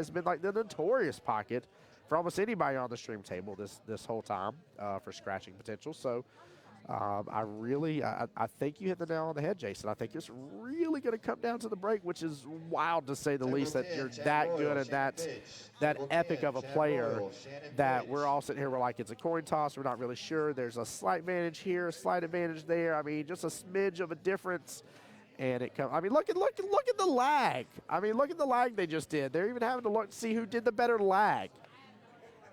has been like the notorious pocket for almost anybody on the stream table this whole time for scratching potential. So I think you hit the nail on the head, Jason. I think it's really going to come down to the break, which is wild to say the least, that you're that good and that epic of a player that we're all sitting here, we're like, it's a coin toss. We're not really sure. There's a slight advantage here, a slight advantage there. I mean, just a smidge of a difference. And it comes. I mean, look at the lag. I mean, look at the lag they just did. They're even having to look to see who did the better lag.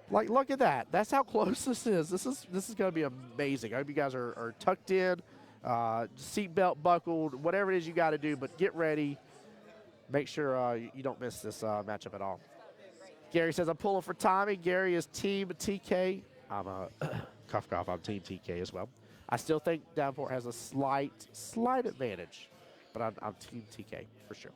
Like, look at that. That's how close this is. This is going to be amazing. I hope you guys are tucked in, seatbelt buckled, whatever it is you got to do. But get ready. Make sure you don't miss this matchup at all. Gary says, I'm pulling for Tommy. Gary is Team TK. I'm cough, cough. I'm Team TK as well. I still think Davenport has a slight advantage, but I'm Team TK for sure.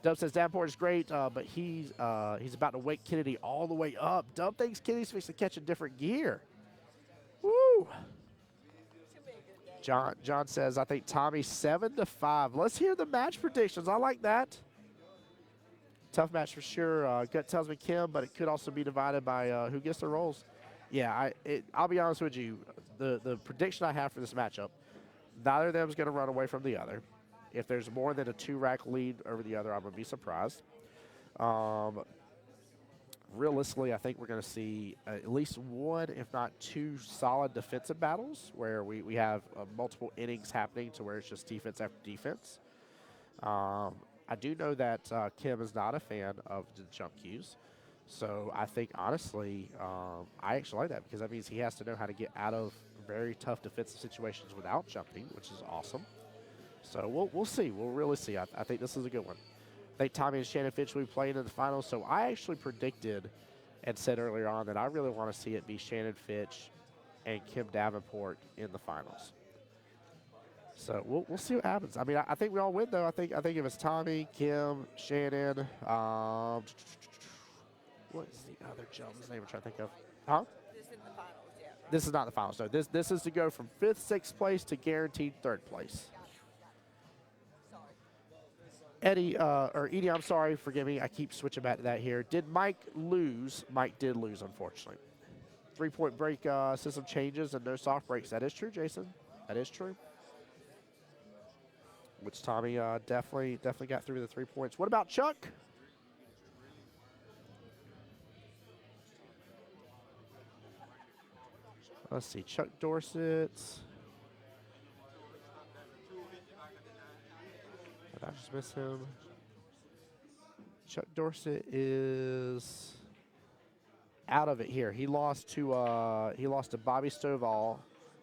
Dub says Davenport is great, but he's about to wake Kennedy all the way up. Dub thinks Kennedy's fixing to catch a different gear. Woo! John says, I think Tommy 7-5. Let's hear the match predictions. I like that. Tough match for sure. Gut tells me Kim, but it could also be divided by who gets the rolls. Yeah, I'll be honest with you. The prediction I have for this matchup, neither of them is going to run away from the other. If there's more than a 2-rack lead over the other, I'm going to be surprised. Realistically, I think we're going to see at least one, if not two, solid defensive battles where we have multiple innings happening to where it's just defense after defense. I do know that Kim is not a fan of the jump cues. So I think, honestly, I actually like that because that means he has to know how to get out of very tough defensive situations without jumping, which is awesome. So we'll see. We'll really see. I think this is a good one. I think Tommy and Shannon Fitch will be playing in the finals. So I actually predicted and said earlier on that I really want to see it be Shannon Fitch and Kim Davenport in the finals. So we'll see what happens. I mean, I think we all win, though. I think if it's Tommy, Kim, Shannon, what is the other gentleman's name I'm trying to think of? Huh? This is the finals, yeah. This is not the finals. No, this is to go from 5th, 6th place to guaranteed 3rd place. Edie, I'm sorry, forgive me. I keep switching back to that here. Did Mike lose? Mike did lose, unfortunately. 3-point break system changes and no soft breaks. That is true, Jason. That is true. Which Tommy definitely got through the 3 points. What about Chuck? Let's see, Chuck Dorset. Did I just miss him? Chuck Dorset is out of it here. He lost to Bobby Stovall,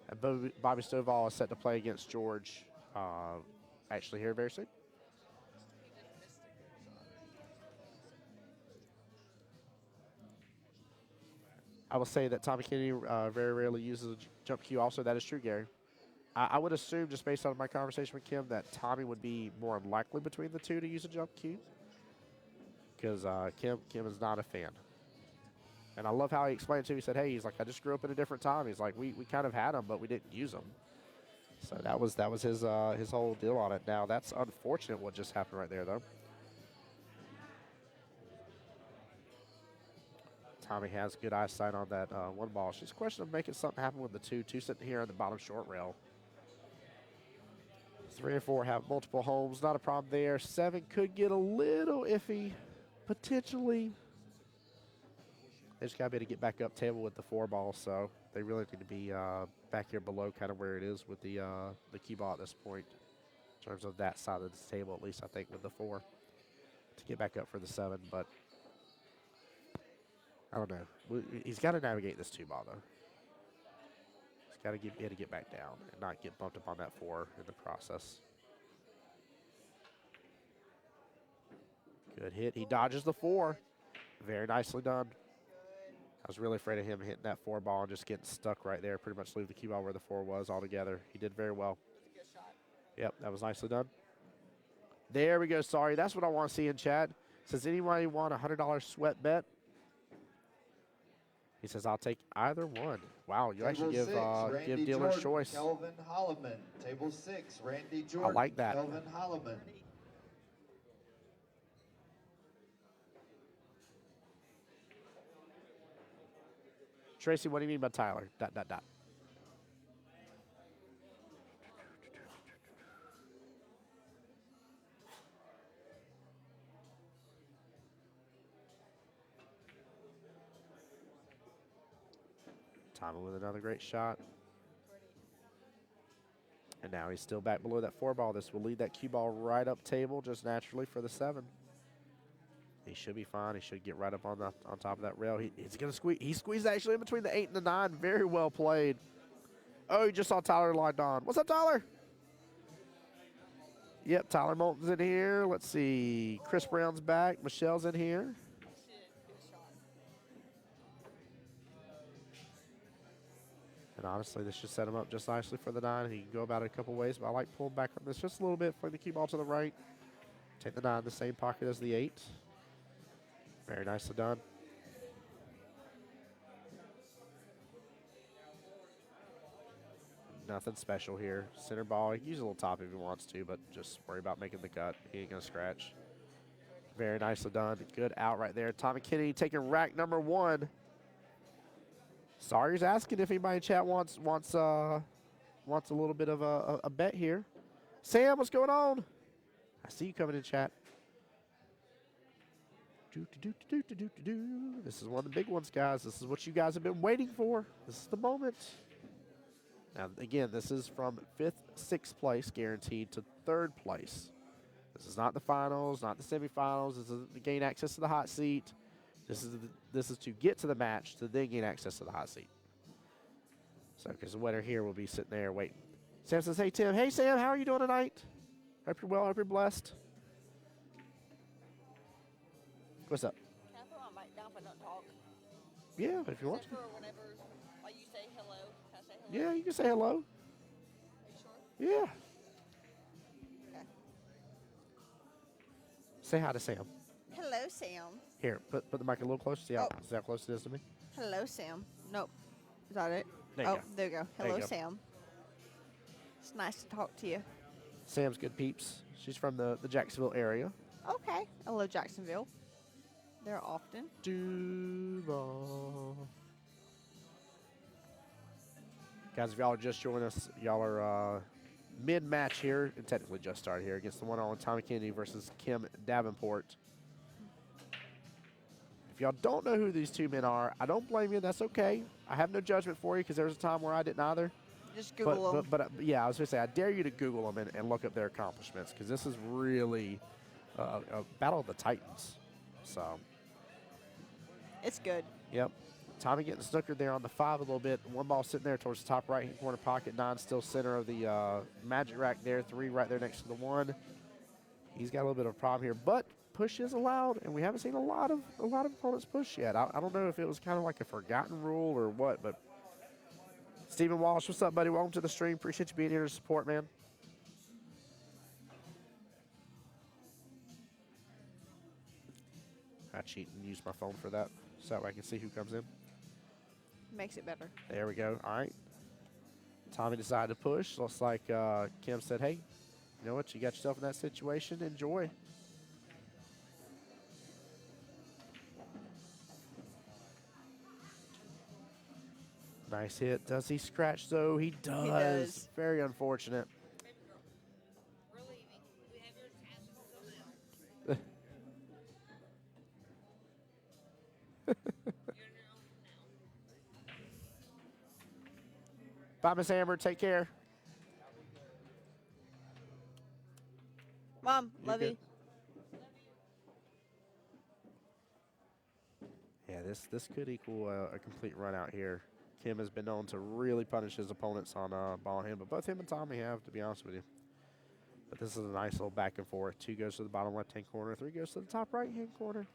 and Bobby Stovall is set to play against George. Actually, here very soon. I will say that Tommy Kennedy very rarely uses a jump cue. Also, that is true, Gary. I would assume, just based on my conversation with Kim, that Tommy would be more unlikely between the two to use a jump cue. Because Kim is not a fan. And I love how he explained it to me. He said, hey, he's like, I just grew up at a different time. He's like, we kind of had them, but we didn't use them. So that was his whole deal on it. Now, that's unfortunate what just happened right there, though. Tommy has good eyesight on that one ball. It's just a question of making something happen with the two sitting here on the bottom short rail. 3 and 4 have multiple homes. Not a problem there. 7 could get a little iffy, potentially. They just got to be able to get back up table with the 4 ball, so they really need to be back here below kind of where it is with the key ball at this point in terms of that side of the table, at least I think with the 4 to get back up for the 7, but I don't know. He's got to navigate this 2 ball, though. He's got to be able to get back down and not get bumped up on that 4 in the process. Good hit. He dodges the 4. Very nicely done. I was really afraid of him hitting that 4 ball and just getting stuck right there. Pretty much leave the cue ball where the 4 was altogether. He did very well. Yep, that was nicely done. There we go. Sorry, that's what I want to see in chat. Says anybody want a $100 sweat bet? He says, I'll take either one. Wow, you actually give dealer's choice. Kelvin Holloman. Table 6, Randy Jordan. I like that. Kelvin Holloman. Tracy, what do you mean by Tyler? ... Tommy with another great shot. And now he's still back below that 4 ball. This will lead that cue ball right up table just naturally for the 7. He should be fine. He should get right up on top of that rail. He's going to squeeze. He squeezed actually in between the 8 and the 9. Very well played. Oh, you just saw Tyler lined on. What's up, Tyler? Yep, Tyler Moulton's in here. Let's see. Chris Brown's back. Michelle's in here. And honestly, this should set him up just nicely for the 9. He can go about it a couple ways, but I like pulling back on this just a little bit, fling the cue ball to the right. Take the 9 in the same pocket as the 8. Very nicely done. Nothing special here. Center ball, he can use a little top if he wants to, but just worry about making the cut. He ain't gonna scratch. Very nicely done. Good out right there. Tommy Kennedy taking rack number 1. Sawyer's asking if anybody in chat wants a little bit of a bet here. Sam, what's going on? I see you coming in chat. This is one of the big ones, guys. This is what you guys have been waiting for. This is the moment. Now, again, this is from 5th, 6th place guaranteed to 3rd place. This is not the finals, not the semifinals. This is to gain access to the hot seat. This is to get to the match to then gain access to the hot seat. So, because the winner here will be sitting there waiting. Sam says, hey, Tim. Hey, Sam, how are you doing tonight? Hope you're well. Hope you're blessed. What's up? Can I throw my mic down if I don't talk? Yeah, if you want to. Except for whenever, like, you say hello. Can I say hello? Yeah, you can say hello. Are you sure? Yeah. Okay. Say hi to Sam. Hello, Sam. Here, put the mic a little closer. See how close it is to me? Hello, Sam. Nope. Is that it? There you go. There you go. There you Hello, go. Sam. It's nice to talk to you. Sam's good peeps. She's from the Jacksonville area. Okay. Hello, Jacksonville. There often. Duval. Guys, if y'all are just joining us, y'all are mid-match here, and technically just started here, against the one-on-one Tommy Kennedy versus Kim Davenport. If y'all don't know who these two men are, I don't blame you. That's okay. I have no judgment for you because there was a time where I didn't either. Just Google them. But yeah, I was going to say, I dare you to Google them and look up their accomplishments because this is really a battle of the Titans. So, It's good. yep. Tommy getting snookered there on the 5 a little bit. 1 ball sitting there towards the top right-hand corner pocket. 9 still center of the magic rack there. 3 right there next to the 1. He's got a little bit of a problem here, but push is allowed, and we haven't seen a lot of opponents push yet. I don't know if it was kind of like a forgotten rule or what, but Stephen Walsh, what's up, buddy? Welcome to the stream. Appreciate you being here to support, man. I cheat and use my phone for that so that way I can see who comes in. Makes it better. There we go. All right. Tommy decided to push. Looks like Kim said, hey, you know what? You got yourself in that situation. Enjoy. Nice hit. Does he scratch, though? He does. He does. Very unfortunate. We're leaving. We have your task for Bye, Miss Amber. Take care. Mom, love good. you. Yeah, this could equal a complete run out here. Kim has been known to really punish his opponents on ball hand, but both him and Tommy have, to be honest with you. But this is a nice little back and forth. 2 goes to the bottom left-hand corner. 3 goes to the top right-hand corner.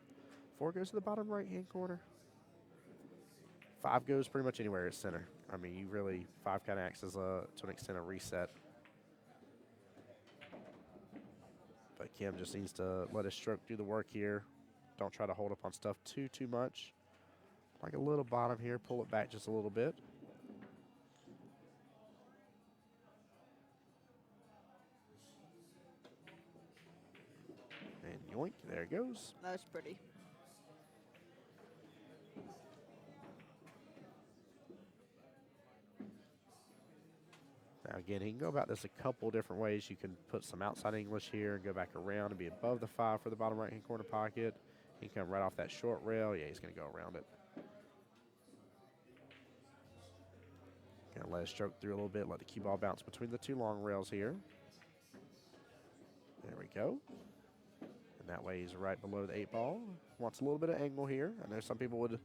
4 goes to the bottom right-hand corner. 5 goes pretty much anywhere at center. I mean, you really, 5 kind of acts as to an extent a reset. But Kim just needs to let his stroke do the work here. Don't try to hold up on stuff too much. Like a little bottom here, pull it back just a little bit. And yoink, there it goes. That was pretty. again, he can go about this a couple different ways. You can put some outside English here and go back around and be above the 5 for the bottom right-hand corner pocket. He can come right off that short rail. Yeah, he's going to go around it. Going to let it stroke through a little bit, let the cue ball bounce between the 2 long rails here. There we go. And that way he's right below the 8 ball. Wants a little bit of angle here. I know some people would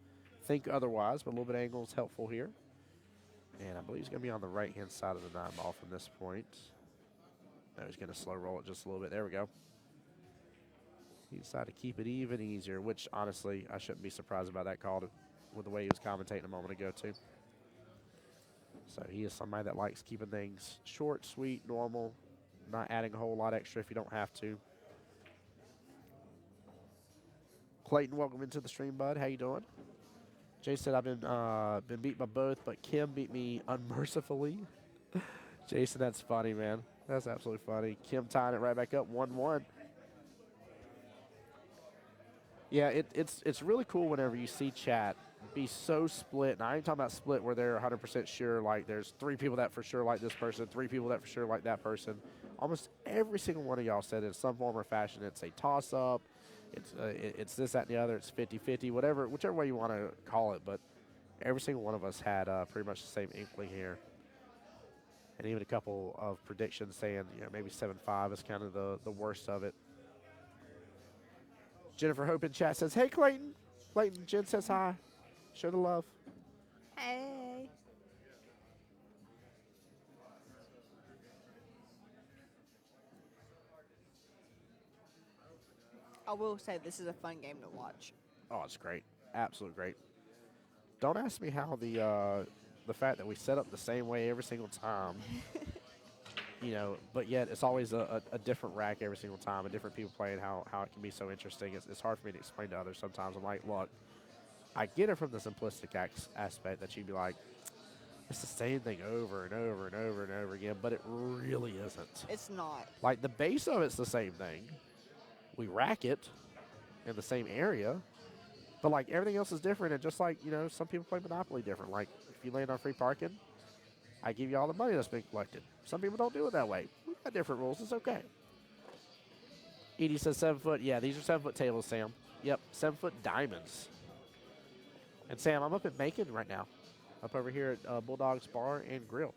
think otherwise, but a little bit of angle is helpful here. And I believe he's going to be on the right-hand side of the 9 ball from this point. Now he's going to slow roll it just a little bit. There we go. He decided to keep it even easier, which, honestly, I shouldn't be surprised about that call with the way he was commentating a moment ago, too. So he is somebody that likes keeping things short, sweet, normal, not adding a whole lot extra if you don't have to. Clayton, welcome into the stream, bud. How you doing? Jay said I've been beat by both, but Kim beat me unmercifully. Jason, that's funny, man. That's absolutely funny. Kim tying it right back up, 1-1. Yeah, it's really cool whenever you see chat be so split. And I ain't talking about split where they're 100% sure, like there's 3 people that for sure like this person, 3 people that for sure like that person. Almost every single one of y'all said in some form or fashion it's a toss-up. It's this, that, and the other. It's 50-50, whichever way you want to call it. But every single one of us had pretty much the same inkling here. And even a couple of predictions saying, maybe 7-5 is kind of the worst of it. Jennifer Hope in chat says, hey, Clayton. Clayton, Jen says hi. Show the love. Hey. I will say this is a fun game to watch. Oh, it's great. Absolutely great. Don't ask me how the fact that we set up the same way every single time, but yet it's always a different rack every single time, and different people playing, how it can be so interesting. It's hard for me to explain to others sometimes. I'm like, look, I get it from the simplistic aspect that you'd be like, it's the same thing over and over and over and over again, but it really isn't. It's not. Like, the base of it's the same thing. We rack it in the same area, but like everything else is different. And just like, some people play Monopoly different. Like if you land on free parking, I give you all the money that's been collected. Some people don't do it that way. We've got different rules. It's okay. Edie says 7 foot. Yeah, these are 7 foot tables, Sam. Yep, 7 foot diamonds. And Sam, I'm up in Macon right now, up over here at Bulldogs Bar and Grill.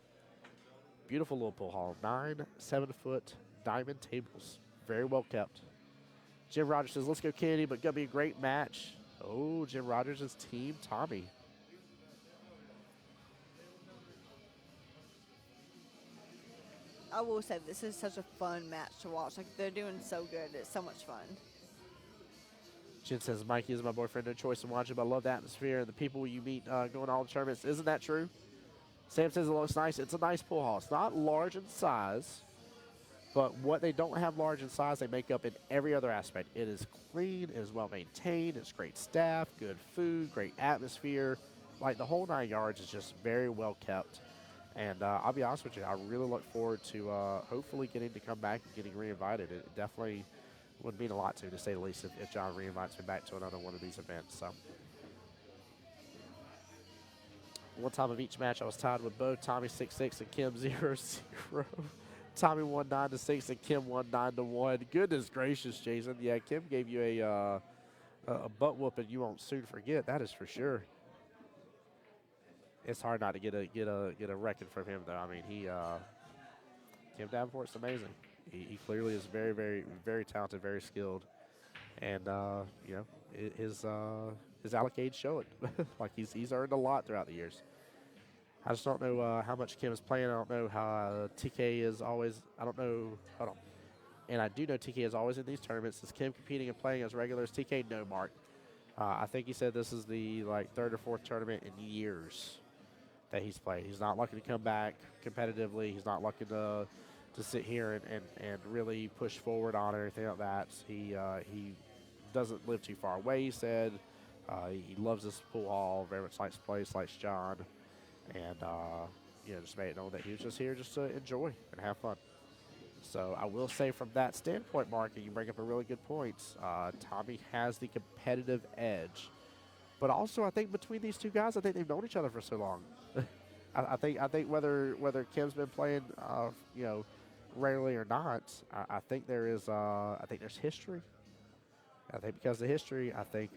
Beautiful little pool hall. 9 7 foot diamond tables. Very well kept. Jim Rogers says, let's go, Kennedy, but going to be a great match. Oh, Jim Rogers is Team Tommy. I will say this is such a fun match to watch. Like, they're doing so good. It's so much fun. Jen says, Mikey is my boyfriend. No choice in watching, but I love the atmosphere and the people you meet going to all the tournaments. Isn't that true? Sam says it looks nice. It's a nice pool hall. It's not large in size. But what they don't have large in size, they make up in every other aspect. It is clean, it is well maintained, it's great staff, good food, great atmosphere. Like, the whole 9 yards is just very well kept. And I'll be honest with you, I really look forward to hopefully getting to come back and getting reinvited. It definitely would mean a lot to say the least, if John reinvites me back to another one of these events. So, one time of each match, I was tied with both Tommy 6-6 and Kim 0-0. Tommy won 9-6 and Kim won 9-1. Goodness gracious, Jason. Yeah, Kim gave you a butt whooping you won't soon forget. That is for sure. It's hard not to get a record from him, though. I mean, Kim Davenport's amazing. He clearly is very, very, very talented, very skilled, and his allocates show it. Like he's earned a lot throughout the years. I just don't know how much Kim is playing. I don't know how TK is always. I don't know. Hold on. And I do know TK is always in these tournaments. Is Kim competing and playing as regulars? TK, no, Mark. I think he said this is the 3rd or 4th tournament in years that he's played. He's not looking to come back competitively. He's not looking to sit here and really push forward on it or anything like that. He doesn't live too far away, he said. He loves this pool hall, very much likes the place, likes John. And, just made it known that he was just here just to enjoy and have fun. So I will say from that standpoint, Mark, and you bring up a really good point, Tommy has the competitive edge. But also, I think between these two guys, I think they've known each other for so long. I think whether Kim's been playing, rarely or not, I think there's history. I think because of history, I think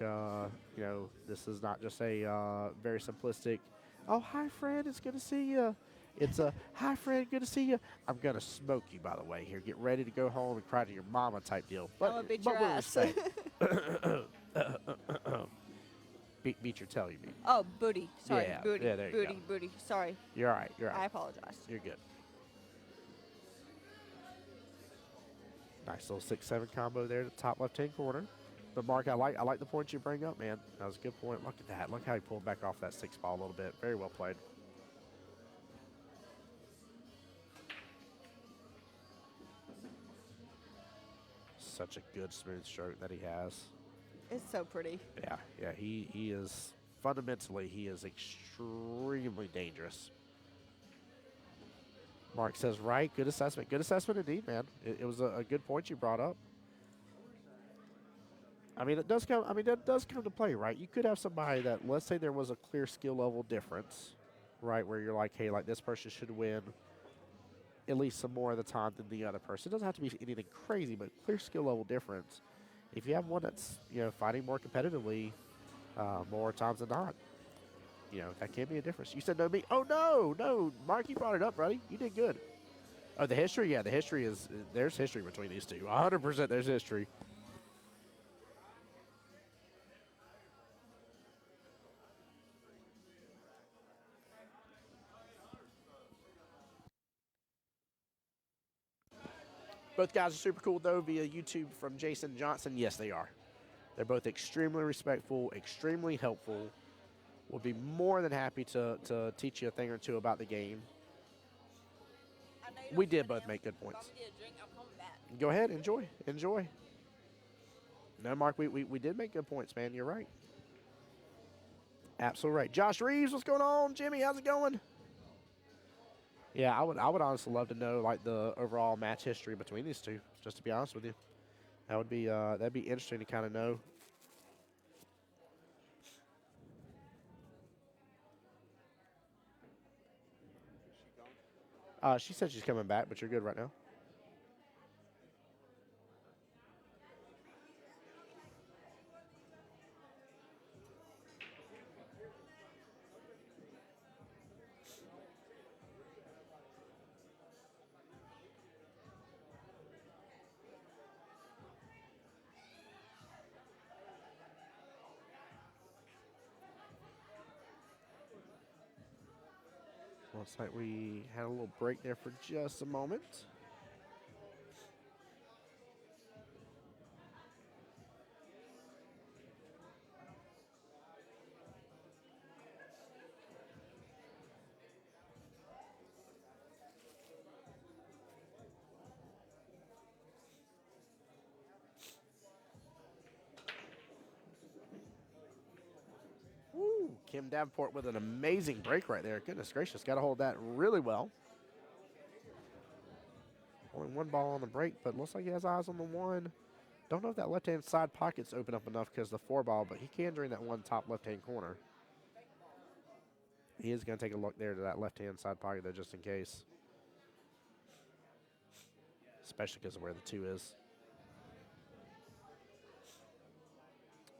this is not just a very simplistic. Oh, hi, friend. It's good to see you. It's a hi, friend. Good to see you. I'm gonna smoke you, by the way. Here, get ready to go home and cry to your mama type deal. I'm gonna beat your with ass. respect. beat your tail, you mean? Oh, booty. Sorry, Yeah, booty. yeah, there you booty, go. booty. Sorry. You're all right. You're all I right. apologize. You're good. Nice little 6-7 combo there to the top left-hand corner. But Mark, I like the point you bring up, man. That was a good point. Look at that. Look how he pulled back off that 6 ball a little bit. Very well played. Such a good smooth stroke that he has. It's so pretty. Yeah. He is fundamentally he is extremely dangerous. Mark says, right, good assessment. Good assessment indeed, man. It was a good point you brought up. That does come to play, right? You could have somebody that, let's say there was a clear skill level difference, right, where you're like, hey, like this person should win at least some more of the time than the other person. It doesn't have to be anything crazy, but clear skill level difference. If you have one that's, fighting more competitively more times than not, that can be a difference. You said no me. Oh, no. Mark, you brought it up, buddy. You did good. Oh, the history? Yeah, the history is, there's history between these two. 100% there's history. Both guys are super cool, though, via YouTube from Jason Johnson. Yes, they are. They're both extremely respectful, extremely helpful. Will be more than happy to teach you a thing or two about the game. We did both make good points. Go ahead, enjoy. No, Mark, we did make good points, man. You're right. Absolutely right. Josh Reeves, what's going on? Jimmy, how's it going? Yeah, I would honestly love to know like the overall match history between these two. Just to be honest with you, that'd be interesting to kind of know. She said she's coming back, but you're good right now. Looks like we had a little break there for just a moment. Woo, Kim Davenport with an amazing break right there. Goodness gracious, got to hold that really well. Only one ball on the break, but looks like he has eyes on the one. Don't know if that left-hand side pocket's open up enough because the 4 ball, but he can during that one top left-hand corner. He is going to take a look there to that left-hand side pocket there just in case. Especially because of where the 2 is.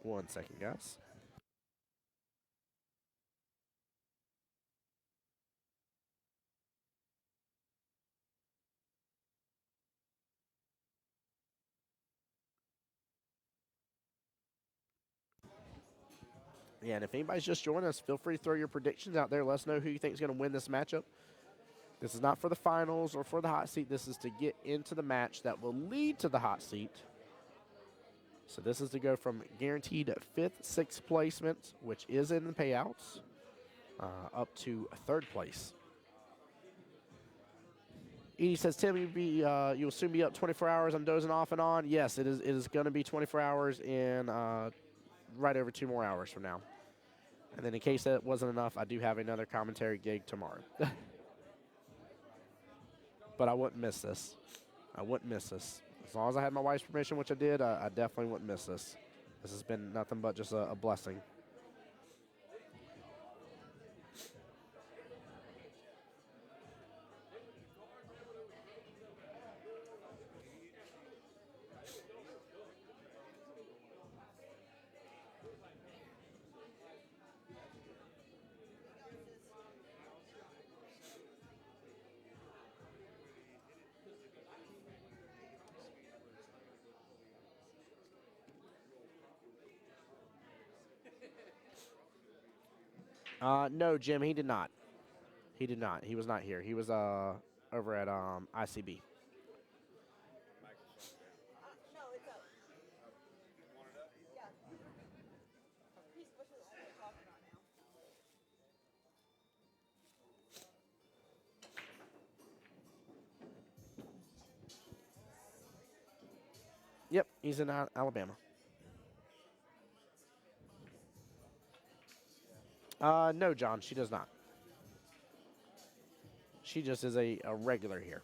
1 second, guys. Yeah, and if anybody's just joining us, feel free to throw your predictions out there. Let us know who you think is going to win this matchup. This is not for the finals or for the hot seat. This is to get into the match that will lead to the hot seat. So this is to go from guaranteed 5th, 6th placement, which is in the payouts, up to 3rd place. Edie says, Tim, you'll soon be up 24 hours. I'm dozing off and on. Yes, it is going to be 24 hours in right over 2 more hours from now. And then in case that wasn't enough, I do have another commentary gig tomorrow. But I wouldn't miss this. I wouldn't miss this. As long as I had my wife's permission, which I did, I definitely wouldn't miss this. This has been nothing but just a blessing. No, Jim, he did not. He did not. He was not here. He was over at ICB. No, it's up. Yeah. He's supposed to only talking right now. Yep, he's in Alabama. No, John, she does not. She just is a regular here.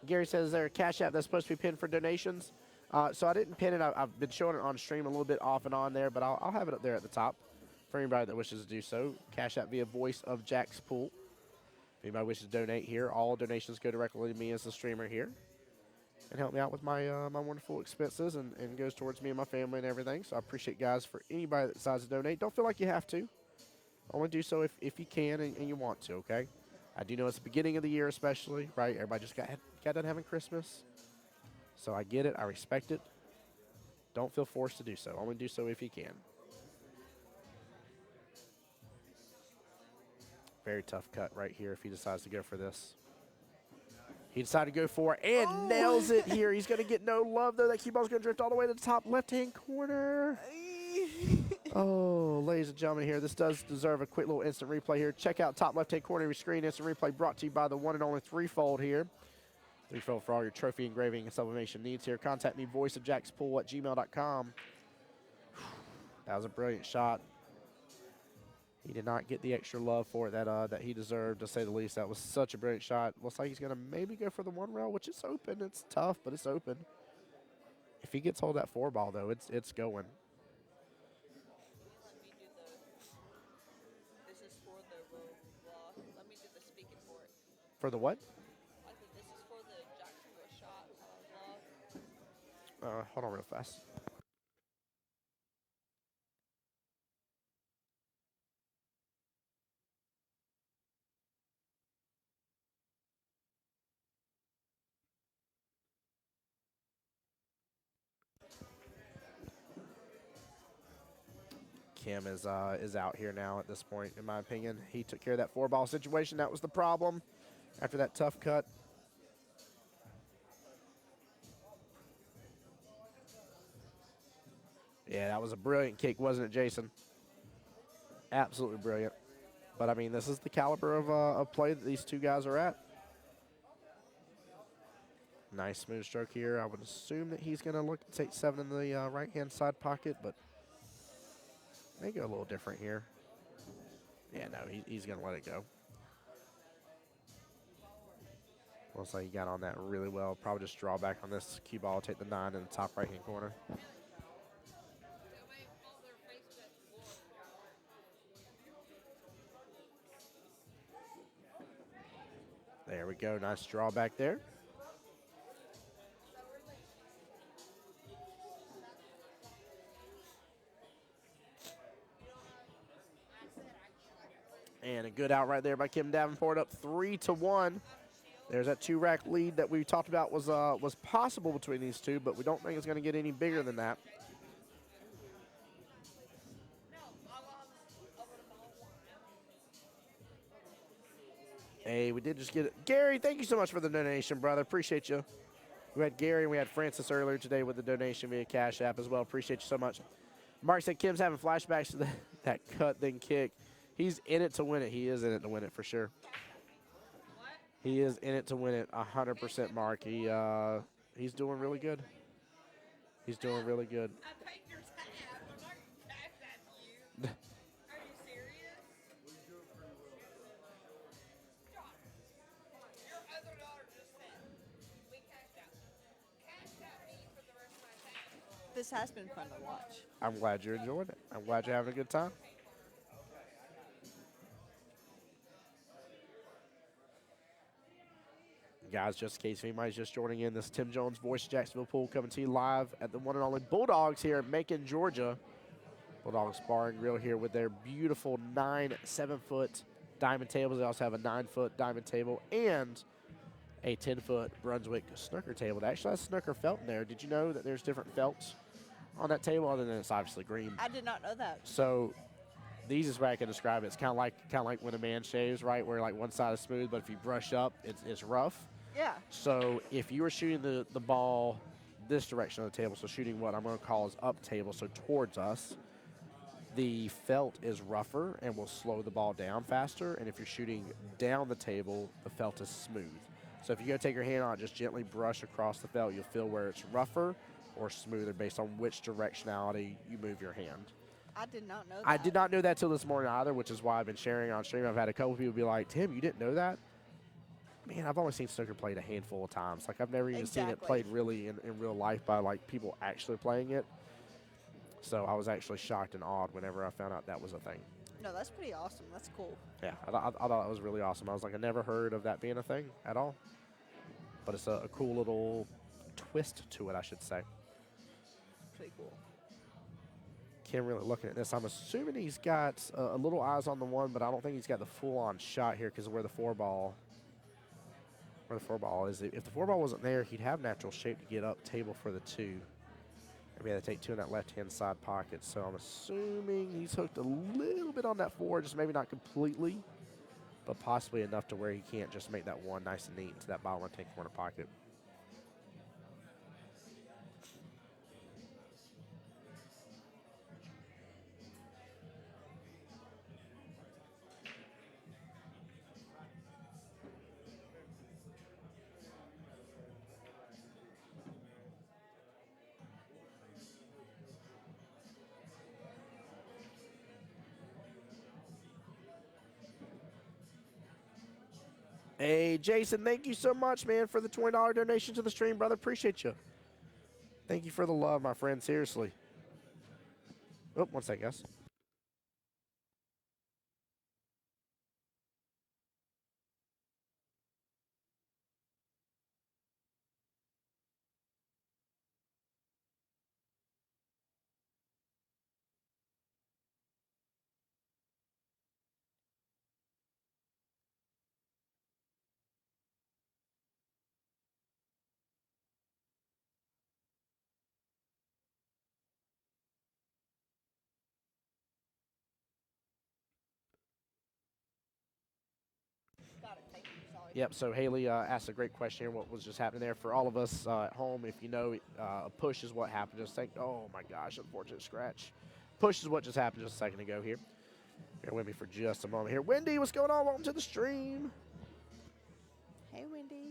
Gary says, is there a Cash App that's supposed to be pinned for donations? So I didn't pin it. I've been showing it on stream a little bit off and on there, but I'll have it up there at the top for anybody that wishes to do so. Cash App via Voice of Jack's Pool. If anybody wishes to donate here, all donations go directly to me as the streamer here and help me out with my my wonderful expenses and goes towards me and my family and everything. So I appreciate guys for anybody that decides to donate. Don't feel like you have to. Only do so if you can and you want to, okay? I do know it's the beginning of the year especially, right? Everybody just got done having Christmas. So I get it. I respect it. Don't feel forced to do so. Only do so if you can. Very tough cut right here if he decides to go for this. He decided to go for it and nails it here. He's going to get no love, though. That cue ball's going to drift all the way to the top left-hand corner. Oh, ladies and gentlemen here, this does deserve a quick little instant replay here. Check out top left-hand corner of your screen. Instant replay brought to you by the one and only Threefold here. Threefold for all your trophy engraving and sublimation needs here. Contact me, voiceofjackspool@gmail.com. That was a brilliant shot. He did not get the extra love for it that he deserved, to say the least. That was such a brilliant shot. Looks like he's going to maybe go for the one rail, which is open. It's tough, but it's open. If he gets hold of that four ball, though, it's going. This is for the road. Let me do the speaking for it. For the what? I think this is for the Jacksonville shot vlog. Hold on real fast. Kim is out here now at this point, in my opinion. He took care of that four-ball situation. That was the problem after that tough cut. Yeah, that was a brilliant kick, wasn't it, Jason? Absolutely brilliant. But, I mean, this is the caliber of play that these two guys are at. Nice smooth stroke here. I would assume that he's going to look to take 7 in the right-hand side pocket, but may go a little different here. Yeah, no, he's going to let it go. Looks like he got on that really well. Probably just draw back on this cue ball, take the 9 in the top right-hand corner. There we go. Nice draw back there. And a good out right there by Kim Davenport, up 3-1. There's that 2-rack lead that we talked about was possible between these two, but we don't think it's going to get any bigger than that. Hey, we did just get it. Gary, thank you so much for the donation, brother. Appreciate you. We had Gary and we had Francis earlier today with the donation via Cash App as well. Appreciate you so much. Mark said Kim's having flashbacks to that cut, then kick. He's in it to win it. He is in it to win it for sure. He is in it to win it 100%, Mark. He's doing really good. He's doing really good. I paid your tab. I'm not going to cash that to you. Are you serious? John, your other daughter just said, we cashed out. Cash out me for the rest of my tab. This has been fun to watch. I'm glad you're enjoying it. I'm glad you're having a good time. Guys, just in case anybody's just joining in, this is Tim Jones, voice of Jacksonville Pool, coming to you live at the one and only Bulldogs here at Macon, Georgia. Bulldogs Bar and Grill here with their beautiful 9 7-foot diamond tables. They also have a 9-foot diamond table and a 10-foot Brunswick snooker table. That actually has snooker felt in there. Did you know that there's different felts on that table other than it's obviously green? I did not know that. So the easiest way I can describe it, it's kind of like when a man shaves, right? Where like one side is smooth, but if you brush up, it's rough. Yeah. So if you were shooting the ball this direction of the table, so shooting what I'm going to call is up table, so towards us, the felt is rougher and will slow the ball down faster. And if you're shooting down the table, the felt is smooth. So if you go take your hand on it, just gently brush across the felt, you'll feel where it's rougher or smoother based on which directionality you move your hand. I did not know that. I did not know that till this morning either, which is why I've been sharing on stream. I've had a couple people be like, Tim, you didn't know that? Man, I've only seen snooker played a handful of times. Like, I've never even seen it played really in real life by, like, people actually playing it. So I was actually shocked and awed whenever I found out that was a thing. No, that's pretty awesome. That's cool. Yeah, I thought it was really awesome. I was like, I never heard of that being a thing at all. But it's a cool little twist to it, I should say. Pretty cool. Kim really looking at this. I'm assuming he's got a little eyes on the one, but I don't think he's got the full-on shot here because of where the four ball is. If the four ball wasn't there, he'd have natural shape to get up table for the two. Maybe had to take two in that left-hand side pocket. So I'm assuming he's hooked a little bit on that four, just maybe not completely, but possibly enough to where he can't just make that one nice and neat into that bottom left-hand corner pocket. Hey, Jason, thank you so much, man, for the $20 donation to the stream, brother. Appreciate you. Thank you for the love, my friend. Seriously. Oh, one second, guys. Yep, so Haley asked a great question here. What was just happening there? For all of us at home, if you know, a push is what happened. Just think, oh my gosh, unfortunate scratch. Push is what just happened just a second ago here. Bear with me for just a moment here. Wendy, what's going on? Welcome to the stream. Hey, Wendy.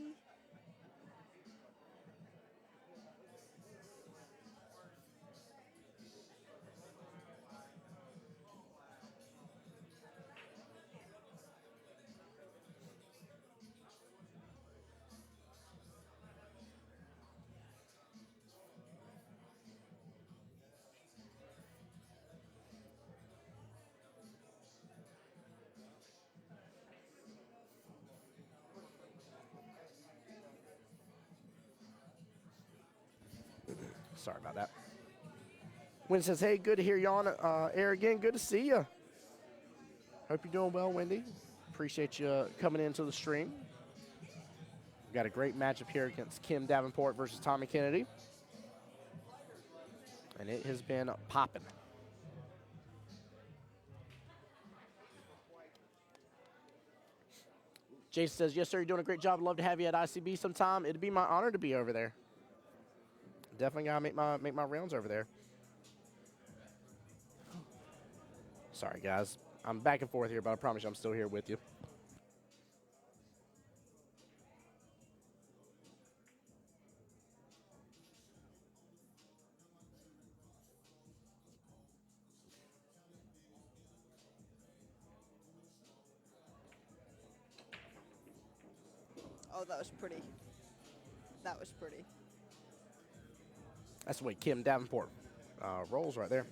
Sorry about that. Wendy says, hey, good to hear you on air again. Good to see you. Hope you're doing well, Wendy. Appreciate you coming into the stream. We've got a great matchup here against Kim Davenport versus Tommy Kennedy. And it has been popping. Jason says, yes, sir, you're doing a great job. I'd love to have you at ICB sometime. It'd be my honor to be over there. Definitely got to make my rounds over there. Sorry, guys. I'm back and forth here, but I promise you I'm still here with you. Oh, that was pretty. That was pretty. That's the way Kim Davenport rolls right there.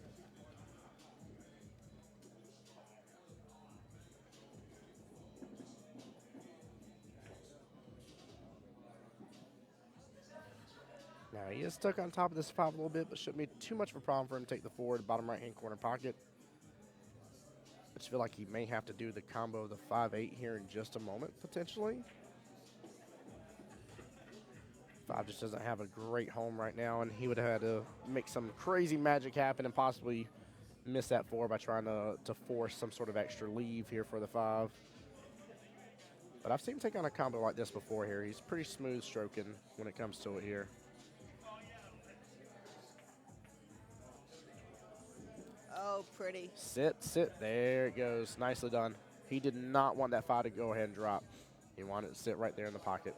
Now, he is stuck on top of this 5 a little bit, but shouldn't be too much of a problem for him to take the 4 to bottom right-hand corner pocket. almost feel like he may have to do the combo of the 5-8 here in just a moment, potentially. 5 just doesn't have a great home right now, and he would have had to make some crazy magic happen and possibly miss that 4 by trying to force some sort of extra leave here for the 5. But I've seen him take on a combo like this before here. He's pretty smooth stroking when it comes to it here. Oh, pretty. Sit, sit. There it goes. Nicely done. He did not want that 5 to go ahead and drop. He wanted it to sit right there in the pocket.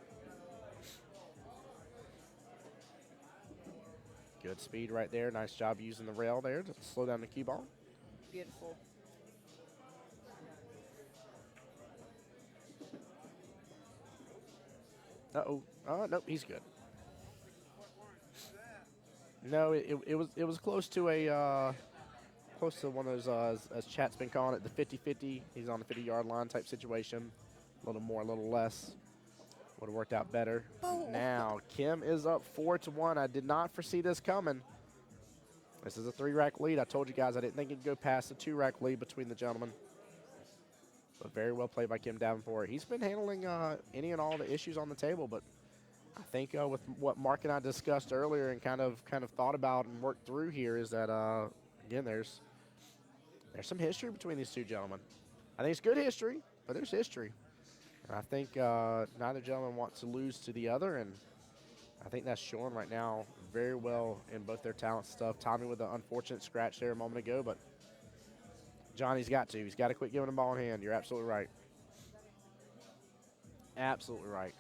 Good speed right there. Nice job using the rail there to slow down the cue ball. Beautiful. Uh-oh. Nope, he's good. No, it was close to a close to one of those as Chat's been calling it, the 50-50. He's on the 50-yard line type situation. A little more, a little less. Would have worked out better. Oh. Now Kim is up 4-1. I did not foresee this coming. This is a 3-rack lead. I told you guys I didn't think it'd go past the 2-rack lead between the gentlemen. But very well played by Kim Davenport. He's been handling any and all the issues on the table, but I think with what Mark and I discussed earlier and kind of thought about and worked through here is that again there's some history between these two gentlemen. I think it's good history, but there's history. And I think neither gentleman wants to lose to the other, and I think that's showing right now very well in both their talent stuff. Tommy with an unfortunate scratch there a moment ago, but Johnny's got to. He's got to quit giving the ball in hand. You're absolutely right. Absolutely right.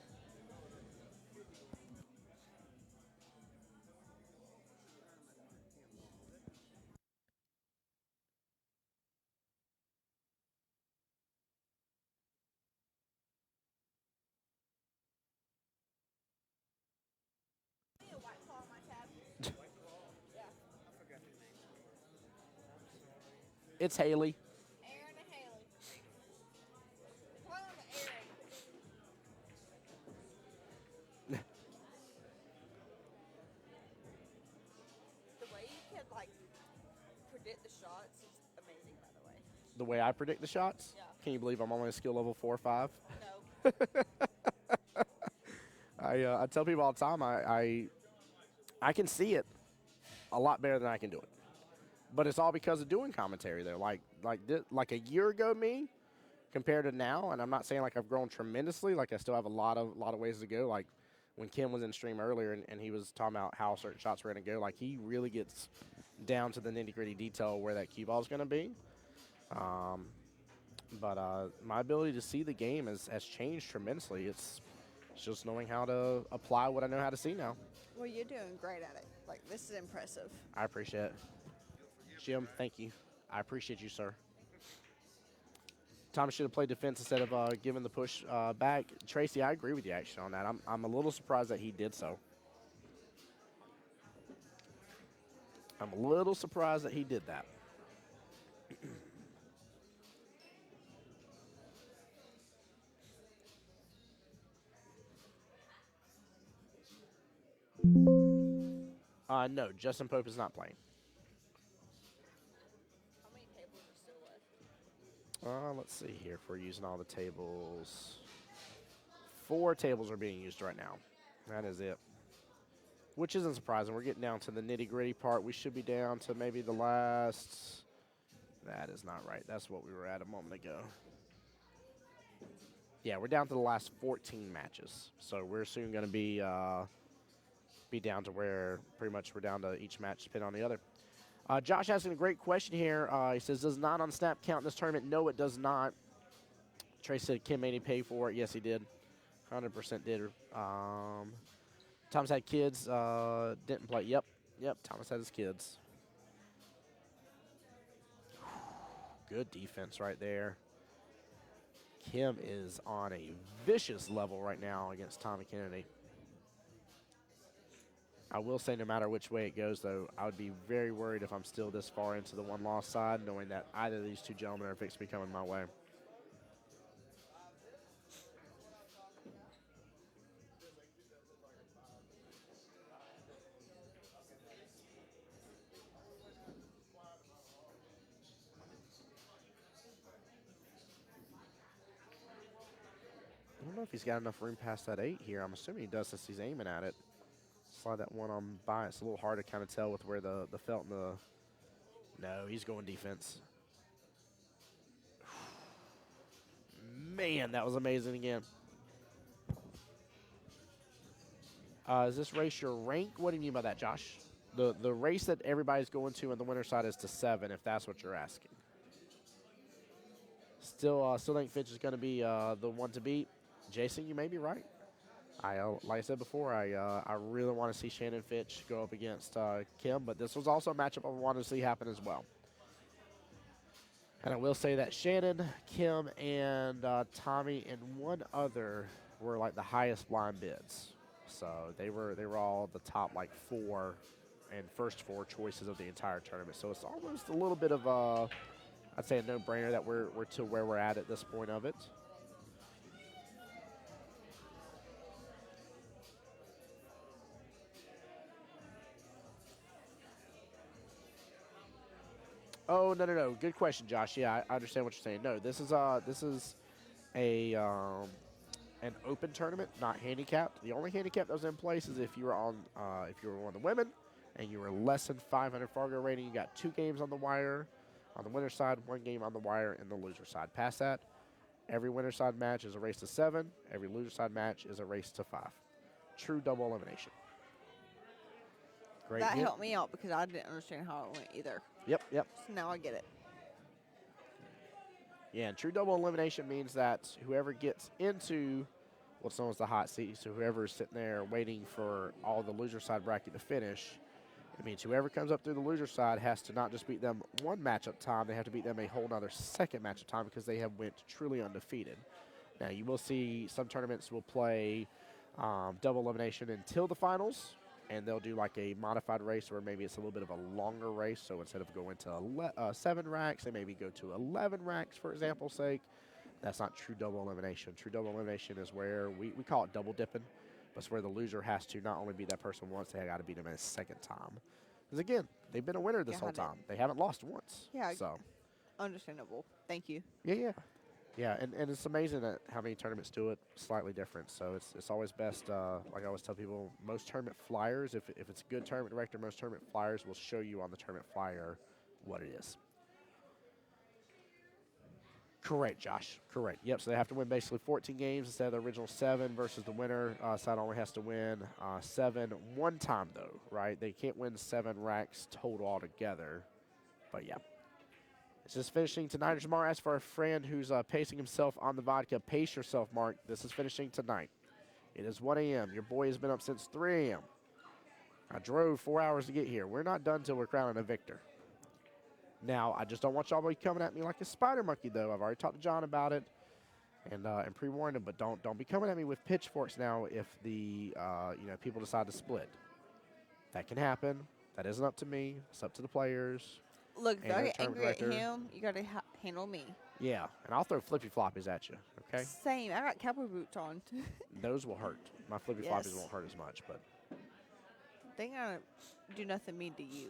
It's Haley. Aaron and Haley. Call him Aaron. The way you can, like, predict the shots is amazing, by the way. The way I predict the shots? Yeah. Can you believe I'm only a skill level 4 or 5? No. I tell people all the time I can see it a lot better than I can do it. But it's all because of doing commentary there. Like a year ago me compared to now, and I'm not saying like I've grown tremendously, like I still have a lot of ways to go. Like when Kim was in stream earlier and he was talking about how certain shots were going to go, like he really gets down to the nitty-gritty detail where that cue ball is going to be. But my ability to see the game has changed tremendously. It's just knowing how to apply what I know how to see now. Well, you're doing great at it. Like, this is impressive. I appreciate it. Jim, thank you. I appreciate you, sir. Thomas should have played defense instead of giving the push back. Tracy, I agree with you actually on that. I'm a little surprised that he did so. I'm a little surprised that he did that. No, Justin Pope is not playing. How many tables are still left? Let's see here if we're using all the tables. 4 tables are being used right now. That is it. Which isn't surprising. We're getting down to the nitty-gritty part. We should be down to maybe the last. That is not right. That's what we were at a moment ago. Yeah, we're down to the last 14 matches. So we're soon going to be down to where pretty much we're down to each match depending on the other. Josh asking a great question here. He says, does 9 on snap count in this tournament? No, it does not. Trey said, Kim made him pay for it. Yes, he did. 100% did. Thomas had kids, didn't play. Yep, Thomas had his kids. Good defense right there. Kim is on a vicious level right now against Tommy Kennedy. I will say no matter which way it goes, though, I would be very worried if I'm still this far into the one-loss side, knowing that either of these two gentlemen are fixed to be coming my way. don't know if he's got enough room past that 8 here. I'm assuming he does since he's aiming at it. Slide that one on by. It's a little hard to kind of tell with where the felt and the. No, he's going defense. Man, that was amazing again. Is this race your rank? What do you mean by that, Josh? The race that everybody's going to on the winner's side is to 7, if that's what you're asking. Still think Fitch is going to be the one to beat. Jason, you may be right. Like I said before, I really want to see Shannon Fitch go up against Kim, but this was also a matchup I wanted to see happen as well. And I will say that Shannon, Kim, and Tommy and one other were like the highest blind bids. So they were all the top like 4 and first 4 choices of the entire tournament. So it's almost a little bit of a, I'd say a no-brainer that we're to where we're at this point of it. Oh, no. Good question, Josh. Yeah, I understand what you're saying. No, this is a an open tournament, not handicapped. The only handicap that was in place is if you were on if you were one of the women and you were less than 500 Fargo rating, you got 2 games on the wire on the winner's side, 1 game on the wire in the loser side. Past that, every winner's side match is a race to 7. Every loser side match is a race to 5. True double elimination. Great. That helped me out because I didn't understand how it went either. Yep. So now I get it. Yeah, and true double elimination means that whoever gets into what's known as the hot seat, so whoever's sitting there waiting for all the loser side bracket to finish, it means whoever comes up through the loser side has to not just beat them 1 matchup time, they have to beat them a whole nother 2nd matchup time because they have went truly undefeated. Now, you will see some tournaments will play double elimination until the finals, and they'll do like a modified race where maybe it's a little bit of a longer race. So instead of going to 7 racks, they maybe go to 11 racks, for example's sake. That's not true double elimination. True double elimination is where we call it double dipping, but it's where the loser has to not only beat that person once, they got to beat them a 2nd time. Because again, they've been a winner this whole time. They haven't lost once. Yeah, so understandable. Thank you. Yeah, and it's amazing that how many tournaments do it slightly different. So it's always best, like I always tell people, most tournament flyers, if it's a good tournament director, most tournament flyers will show you on the tournament flyer what it is. Correct, Josh. Correct. Yep, so they have to win basically 14 games instead of the original 7 versus the winner side only has to win 7 one time, though, right? They can't win 7 racks total altogether. But, yeah. It's just finishing tonight. Jamar asked for a friend who's pacing himself on the vodka. Pace yourself, Mark. This is finishing tonight. It is 1 a.m. Your boy has been up since 3 a.m. I drove 4 hours to get here. We're not done till we're crowning a victor. Now, I just don't want y'all to be coming at me like a spider monkey, though. I've already talked to John about it and pre-warned him, but don't be coming at me with pitchforks now if the people decide to split. That can happen. That isn't up to me. It's up to the players. Look, if I get angry director. at him, you got to handle me. Yeah, and I'll throw flippy floppies at you, okay? Same. I got cowboy boots on. Those will hurt. My flippy floppies won't hurt as much, but. They ain't going to do nothing mean to you.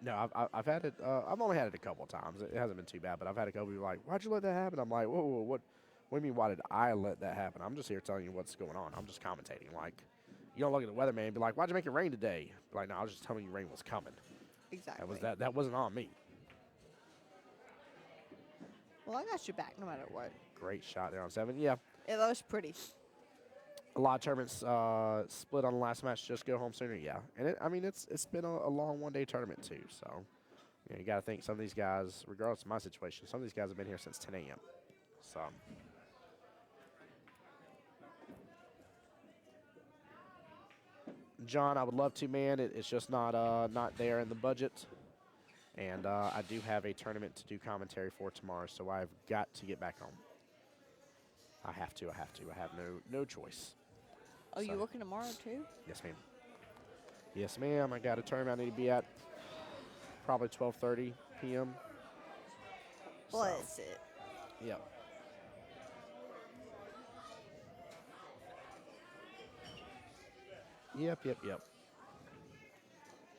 No, I've had it. I've only had it a couple of times. It hasn't been too bad, but I've had a couple people like, why'd you let that happen? I'm like, whoa, what do you mean, why did I let that happen? I'm just here telling you what's going on. I'm just commentating. Like, you don't look at the weatherman and be like, why'd you make it rain today? Be like, no, I was just telling you rain was coming. Exactly. That wasn't on me. Well, I got your back no matter what. Great shot there on 7. Yeah. Yeah, that was pretty. A lot of tournaments split on the last match, just go home sooner. Yeah, and it's been a long 1-day tournament too. So you got to think some of these guys, regardless of my situation, some of these guys have been here since 10 a.m. So. John, I would love to, man. It's just not there in the budget. And I do have a tournament to do commentary for tomorrow, so I've got to get back home. I have to. I have no choice. Oh, you working tomorrow too? Yes, ma'am. Yes, ma'am. I got a tournament I need to be at probably 12:30 p.m. Bless it. Yep. Yep.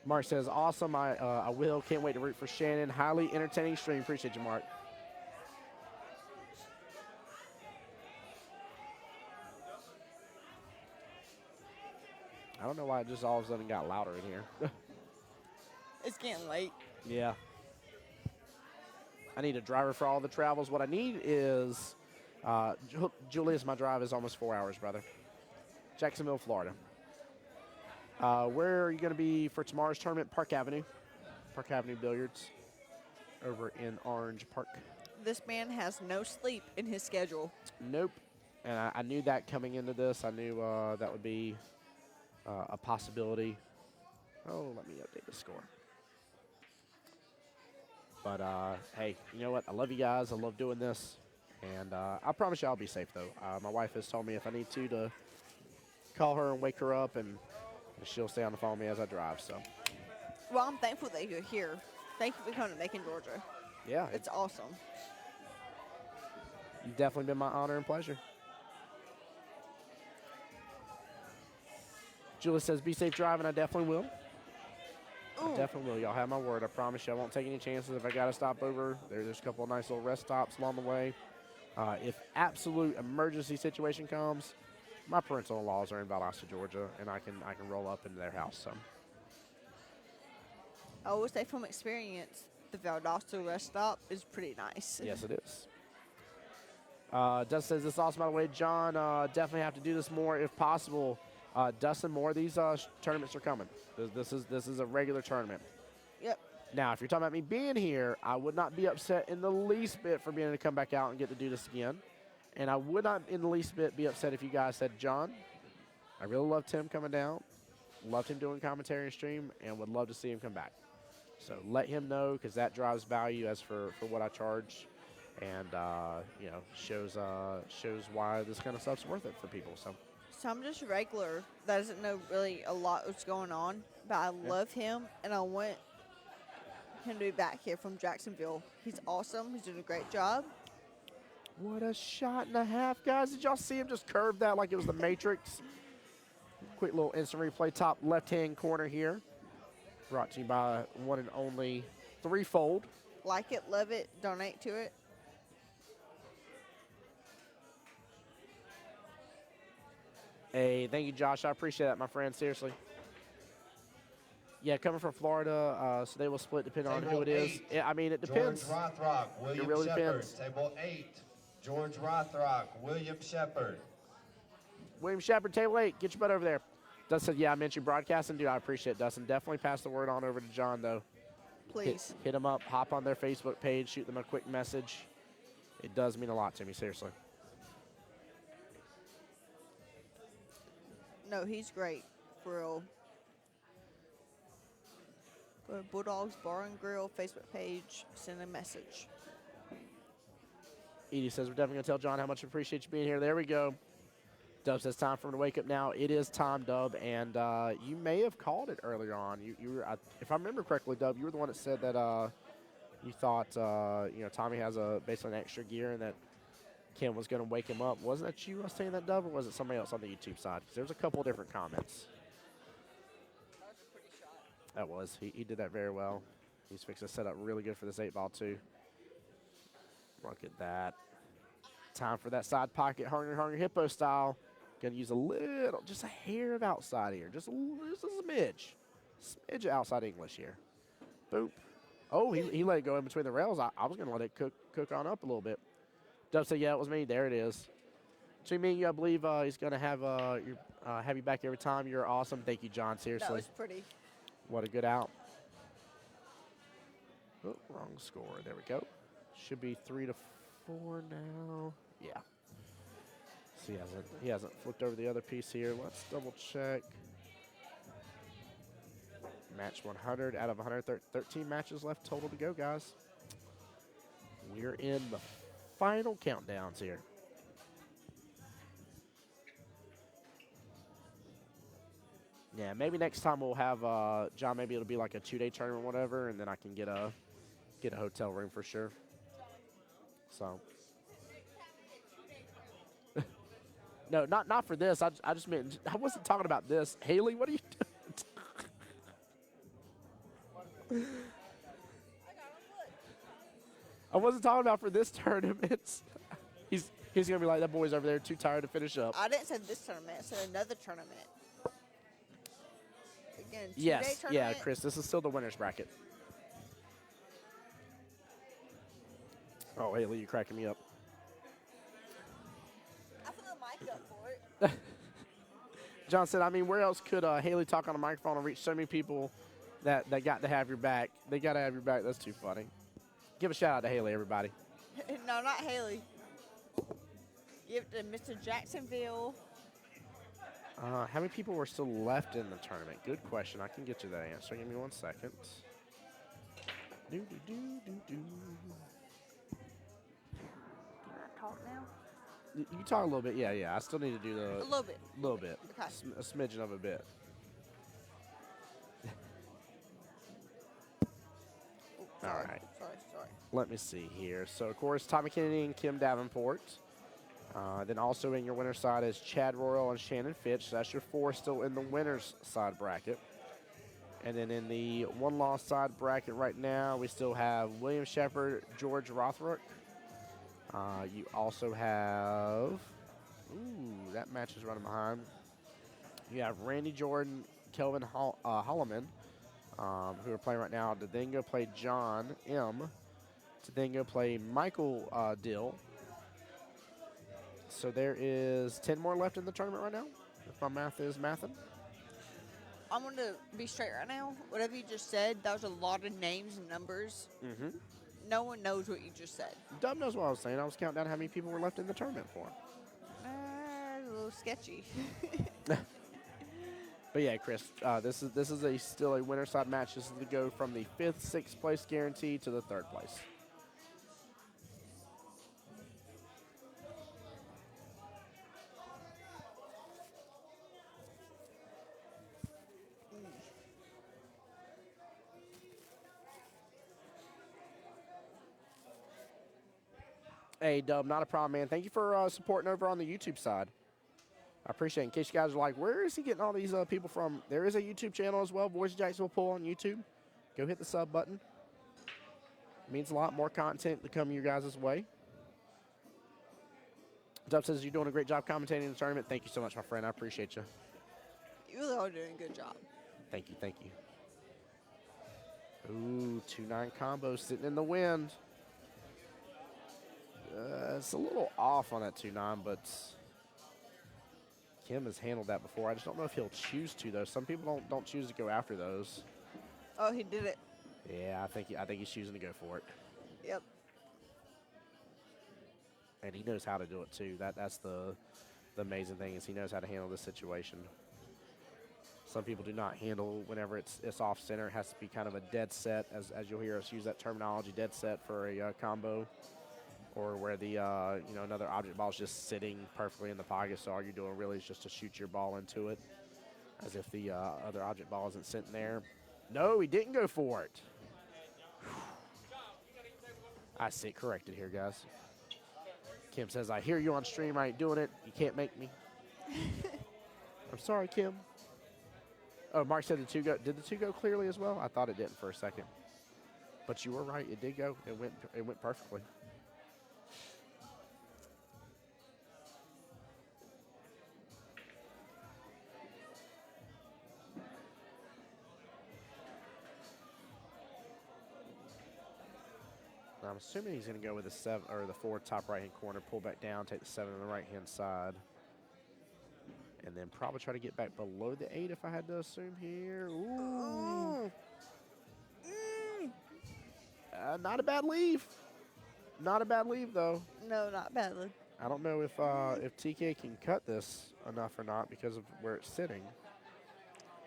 Mark says, awesome. I will. Can't wait to root for Shannon. Highly entertaining stream. Appreciate you, Mark. I don't know why it just all of a sudden got louder in here. It's getting late. Yeah. I need a driver for all the travels. What I need is, Julius, my drive is almost 4 hours, brother. Jacksonville, Florida. Where are you going to be for tomorrow's tournament? Park Avenue Billiards over in Orange Park. This man has no sleep in his schedule. Nope. And I knew that coming into this. I knew that would be a possibility. Oh, let me update the score. But, hey, you know what? I love you guys. I love doing this. And I promise you I'll be safe, though. My wife has told me if I need to call her and wake her up, and she'll stay on the phone with me as I drive. So, Well, I'm thankful that you're here. Thank you for coming to Macon, Georgia. yeah, It's awesome. you've definitely been my honor and pleasure. Julie says, be safe driving. I definitely will. Ooh. I definitely will. Y'all have my word. I promise you I won't take any chances. If I got to stop over, there's a couple of nice little rest stops along the way. If absolute emergency situation comes, my parental in-laws are in Valdosta, Georgia, and I can roll up into their house. So I always say from experience, the Valdosta rest stop is pretty nice. yes, it is. Dustin says, this is awesome, by the way. John, definitely have to do this more if possible. Dustin, more of these tournaments are coming. This is a regular tournament. Yep. Now, if you're talking about me being here, I would not be upset in the least bit for being able to come back out and get to do this again. And I would not in the least bit be upset if you guys said, John, I really love Tim coming down, loved him doing commentary and stream, and would love to see him come back. So let him know, because that drives value as for what I charge, and you know, shows why this kind of stuff's worth it for people. So I'm just a regular that doesn't know really a lot what's going on, but I love him, and I want him to be back here from Jacksonville. He's awesome. He's doing a great job. what a shot and a half, guys. Did y'all see him just curve that like it was the Matrix? Quick little instant replay, top left-hand corner here. Brought to you by one and only Threefold. Like it, love it, donate to it. Hey, thank you, Josh. I appreciate that, my friend. Seriously. Yeah, coming from Florida, so they will split depending on who it is. I mean, it depends. George Rothrock, William really Shepard. depends. Table 8, George Rothrock, William Shepard. William Shepard, table 8, get your butt over there. Dustin said, yeah, I mentioned broadcasting. Dude, I appreciate it, Dustin. Definitely pass the word on over to John, though. Please. Hit them up, hop on their Facebook page, shoot them a quick message. It does mean a lot to me, seriously. No, he's great, for real. Go to Bulldogs Bar and Grill Facebook page, send a message. Edie says, we're definitely going to tell John how much we appreciate you being here. There we go. Dub says, time for him to wake up now. It is time, Dub, and you may have called it earlier on. You were, if I remember correctly, Dub, you were the one that said that you thought, you know, Tommy has basically an extra gear and that Kim was going to wake him up. Wasn't that you saying that, Dub, or was it somebody else on the YouTube side? Because there's a couple of different comments. That was a pretty shot. That was. He did that very well. He's fixing to set up really good for this 8-ball, too. Look at that. Time for that side pocket, Hungry Hippo style. Going to use a little, just a hair of outside here. Just a smidge. Smidge of outside English here. Boop. Oh, he let it go in between the rails. I was going to let it cook on up a little bit. Dub said, yeah, it was me. There it is. Between me and you, I believe he's going to have you back every time. You're awesome. Thank you, John. Seriously. That was pretty. What a good out. Oh, wrong score. There we go. Should be 3-4 now. Yeah. So he hasn't flipped over the other piece here. Let's double check. Match 100 out of 113 matches left total to go, guys. We're in the final countdowns here. Yeah, maybe next time we'll have John. Maybe it'll be like a 2-day tournament, or whatever, and then I can get a hotel room for sure. So. No, not for this. I just meant I wasn't talking about this. Haley, what are you doing? I wasn't talking about for this tournament. He's gonna be like, that boy's over there too tired to finish up. I didn't say this tournament. I said another tournament. in a 2-day Yes, tournament? yeah, Chris, this is still the winner's bracket. Oh, Haley, you're cracking me up. I put the mic up for it. John said, I mean, where else could Haley talk on a microphone and reach so many people that got to have your back? They got to have your back. That's too funny. Give a shout out to Haley, everybody. No, not Haley. Give it to Mr. Jacksonville. How many people were still left in the tournament? Good question. I can get you that answer. Give me 1 second. Do, do, do, do, do. Can I talk now? You can talk a little bit. Yeah. I still need to do the... A little bit. Little bit. Okay. A smidgen of a bit. Sorry. All right. Sorry. Let me see here. So, of course, Tommy Kennedy and Kim Davenport. Then also in your winner's side is Chad Royal and Shannon Fitch. So that's your 4 still in the winner's side bracket. And then in the one-loss side bracket right now, we still have William Shepard, George Rothrock. You also have... Ooh, that match is running behind. You have Randy Jordan, Kelvin Holloman, who are playing right now. To then go play John M. To then go play Michael Dill. So there is 10 more left in the tournament right now, if my math is mathing. I'm going to be straight right now. Whatever you just said, that was a lot of names and numbers. Mm-hmm. No one knows what you just said. Dub knows what I was saying. I was counting down how many people were left in the tournament for. A little sketchy. But yeah, Chris, this is still a winner side match. This is to go from the 5th, 6th place guarantee to the 3rd place. Hey, Dub, not a problem, man. Thank you for supporting over on the YouTube side. I appreciate it. In case you guys are like, where is he getting all these people from? There is a YouTube channel as well, Boys of Jacksonville Pool on YouTube. Go hit the sub button. It means a lot more content to come your guys' way. Dub says you're doing a great job commentating the tournament. Thank you so much, my friend. I appreciate you. You really are doing a good job. Thank you. Ooh, 2-9 combo sitting in the wind. It's a little off on that 2-9, but Kim has handled that before. I just don't know if he'll choose to, though. Some people don't choose to go after those. Oh, he did it. Yeah, I think he's choosing to go for it. Yep. And he knows how to do it, too. That's the amazing thing is he knows how to handle this situation. Some people do not handle whenever it's off center. It has to be kind of a dead set, as you'll hear us use that terminology, dead set for a combo. Or where the another object ball is just sitting perfectly in the pocket, so all you're doing really is just to shoot your ball into it, as if the other object ball isn't sitting there. No, he didn't go for it. I sit corrected here, guys. Kim says, I hear you on stream. I ain't doing it. You can't make me. I'm sorry, Kim. Oh, Mark said the 2 go. Did the 2 go clearly as well? I thought it didn't for a second. But you were right. It did go. It went perfectly. I'm assuming he's going to go with the 7 or the 4 top right hand corner, pull back down, take the 7 on the right hand side, and then probably try to get back below the 8 if I had to assume here. Ooh. Not a bad leave. Not a bad leave though. No, not badly. I don't know if TK can cut this enough or not because of where it's sitting.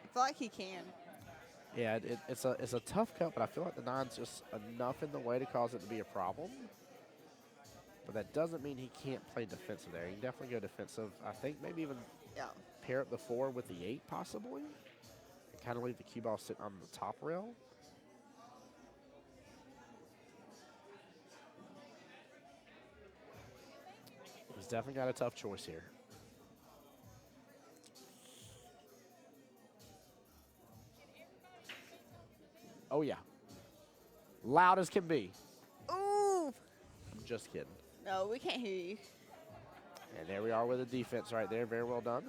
I feel like he can. Yeah, it's a tough cut, but I feel like the 9's just enough in the way to cause it to be a problem. But that doesn't mean he can't play defensive there. He can definitely go defensive. I think maybe even pair up the 4 with the 8 possibly. And kind of leave the cue ball sitting on the top rail. He's definitely got a tough choice here. Oh, yeah. Loud as can be. Ooh. I'm just kidding. No, we can't hear you. And there we are with the defense right there. Very well done.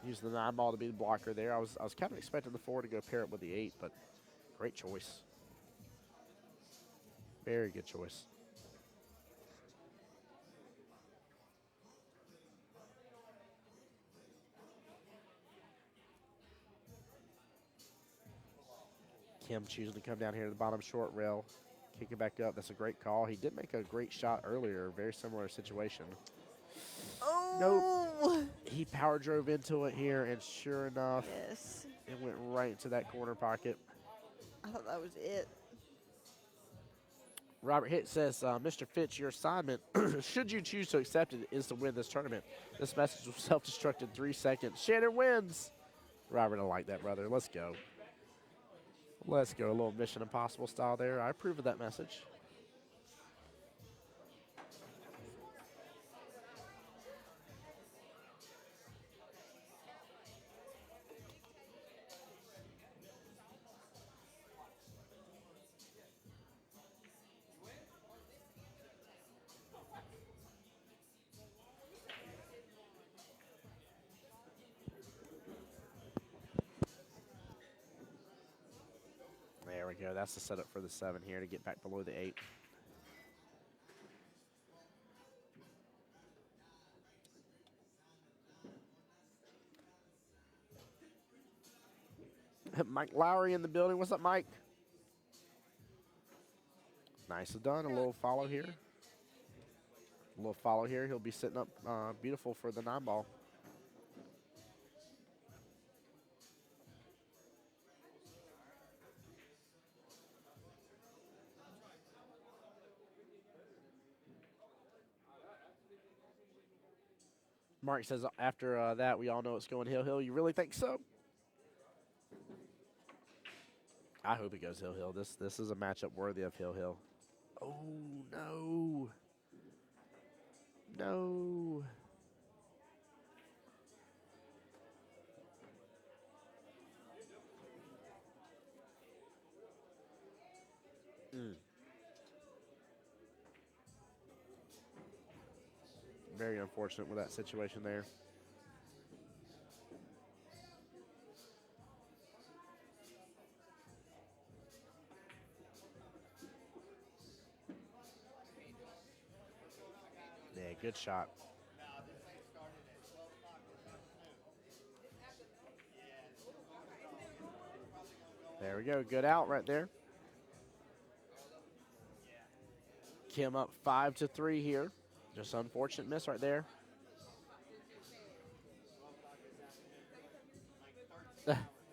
Using the 9 ball to be the blocker there. I was kind of expecting the 4 to go pair up with the 8, but great choice. Very good choice. Kim choosing to come down here to the bottom short rail. Kick it back up. That's a great call. He did make a great shot earlier. Very similar situation. Oh! Nope. He power drove into it here, and sure enough, Yes. it went right into that corner pocket. I thought that was it. Robert Hitt says, Mr. Fitch, your assignment, should you choose to accept it, is to win this tournament. This message was self-destructed in 3 seconds. Shannon wins. Robert, I like that, brother. Let's go. Let's go. A little Mission Impossible style there. I approve of that message. There we go. That's the setup for the 7 here to get back below the 8. Mike Lowry in the building. What's up, Mike? Nicely done. A little follow here. A little follow here. He'll be sitting up beautiful for the 9 ball. Mark says after that, we all know it's going hill. You really think so? I hope it goes hill. This is a matchup worthy of hill. Oh, no. No. Very unfortunate with that situation there. Yeah, good shot. There we go. Good out right there. Kim up 5-3 here. Just unfortunate miss right there.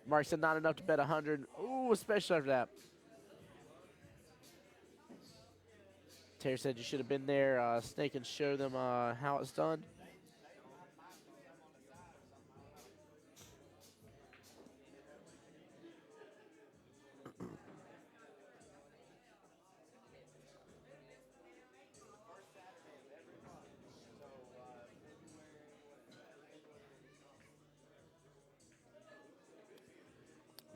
Mark said not enough to bet 100. Ooh, especially after that. Terry said you should have been there, Snake, and show them how it's done.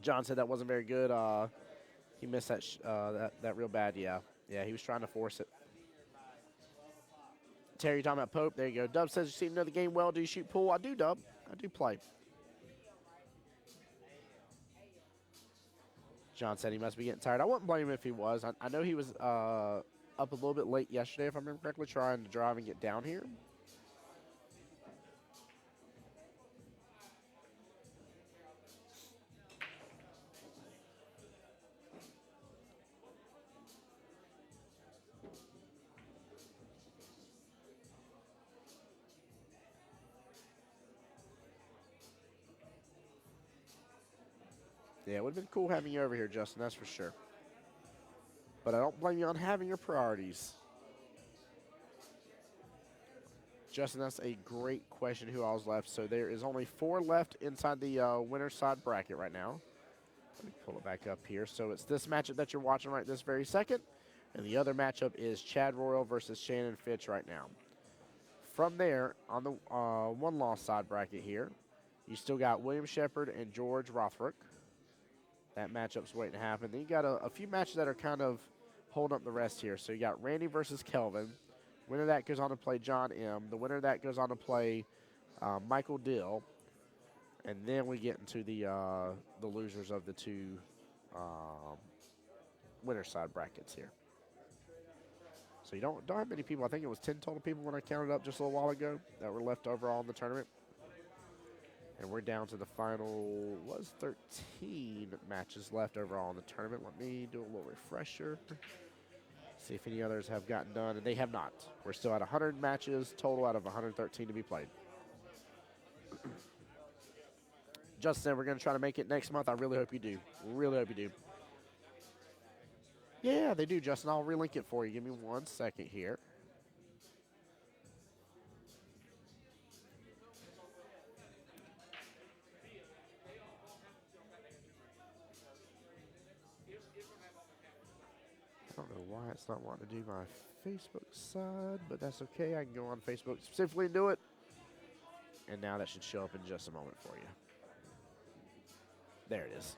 John said that wasn't very good. He missed that real bad. Yeah, he was trying to force it. Terry, you talking about Pope? There you go. Dub says you seem to know the game well. Do you shoot pool? I do, Dub. I do play. John said he must be getting tired. I wouldn't blame him if he was. I know he was up a little bit late yesterday, if I remember correctly, trying to drive and get down here. Yeah, it would have been cool having you over here, Justin, that's for sure. But I don't blame you on having your priorities. Justin, that's a great question, who all's left. So there is only 4 left inside the winner's side bracket right now. Let me pull it back up here. So it's this matchup that you're watching right this very second. And the other matchup is Chad Royal versus Shannon Fitch right now. From there, on the one-loss side bracket here, you still got William Shepard and George Rothrock. That matchup's waiting to happen. Then you got a few matches that are kind of holding up the rest here. So you got Randy versus Kelvin. Winner of that goes on to play John M. The winner of that goes on to play Michael Dill. And then we get into the losers of the two winner side brackets here. So you don't have many people. I think it was 10 total people when I counted up just a little while ago that were left over on the tournament. And we're down to the final, 13 matches left overall in the tournament. Let me do a little refresher. See if any others have gotten done, and they have not. We're still at 100 matches total out of 113 to be played. Justin, we're going to try to make it next month. I really hope you do. Really hope you do. Yeah, they do, Justin. I'll relink it for you. Give me 1 second here. I don't know why it's not wanting to do my Facebook side, but that's okay. I can go on Facebook specifically and do it. And now that should show up in just a moment for you. There it is.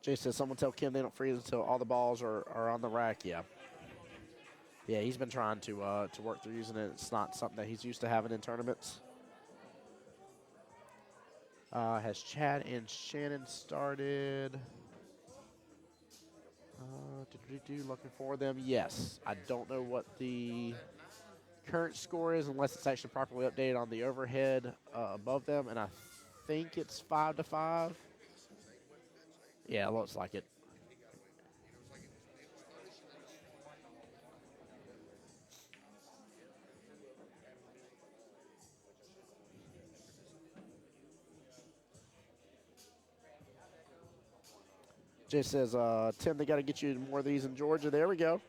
Jay says, someone tell Kim they don't freeze until all the balls are on the rack. Yeah. Yeah, he's been trying to work through using it. It's not something that he's used to having in tournaments. Has Chad and Shannon started? Looking for them. Yes. I don't know what the current score is unless it's actually properly updated on the overhead above them, and I think it's 5-5. Yeah, it looks like it. Jay says, Tim, they got to get you more of these in Georgia. There we go.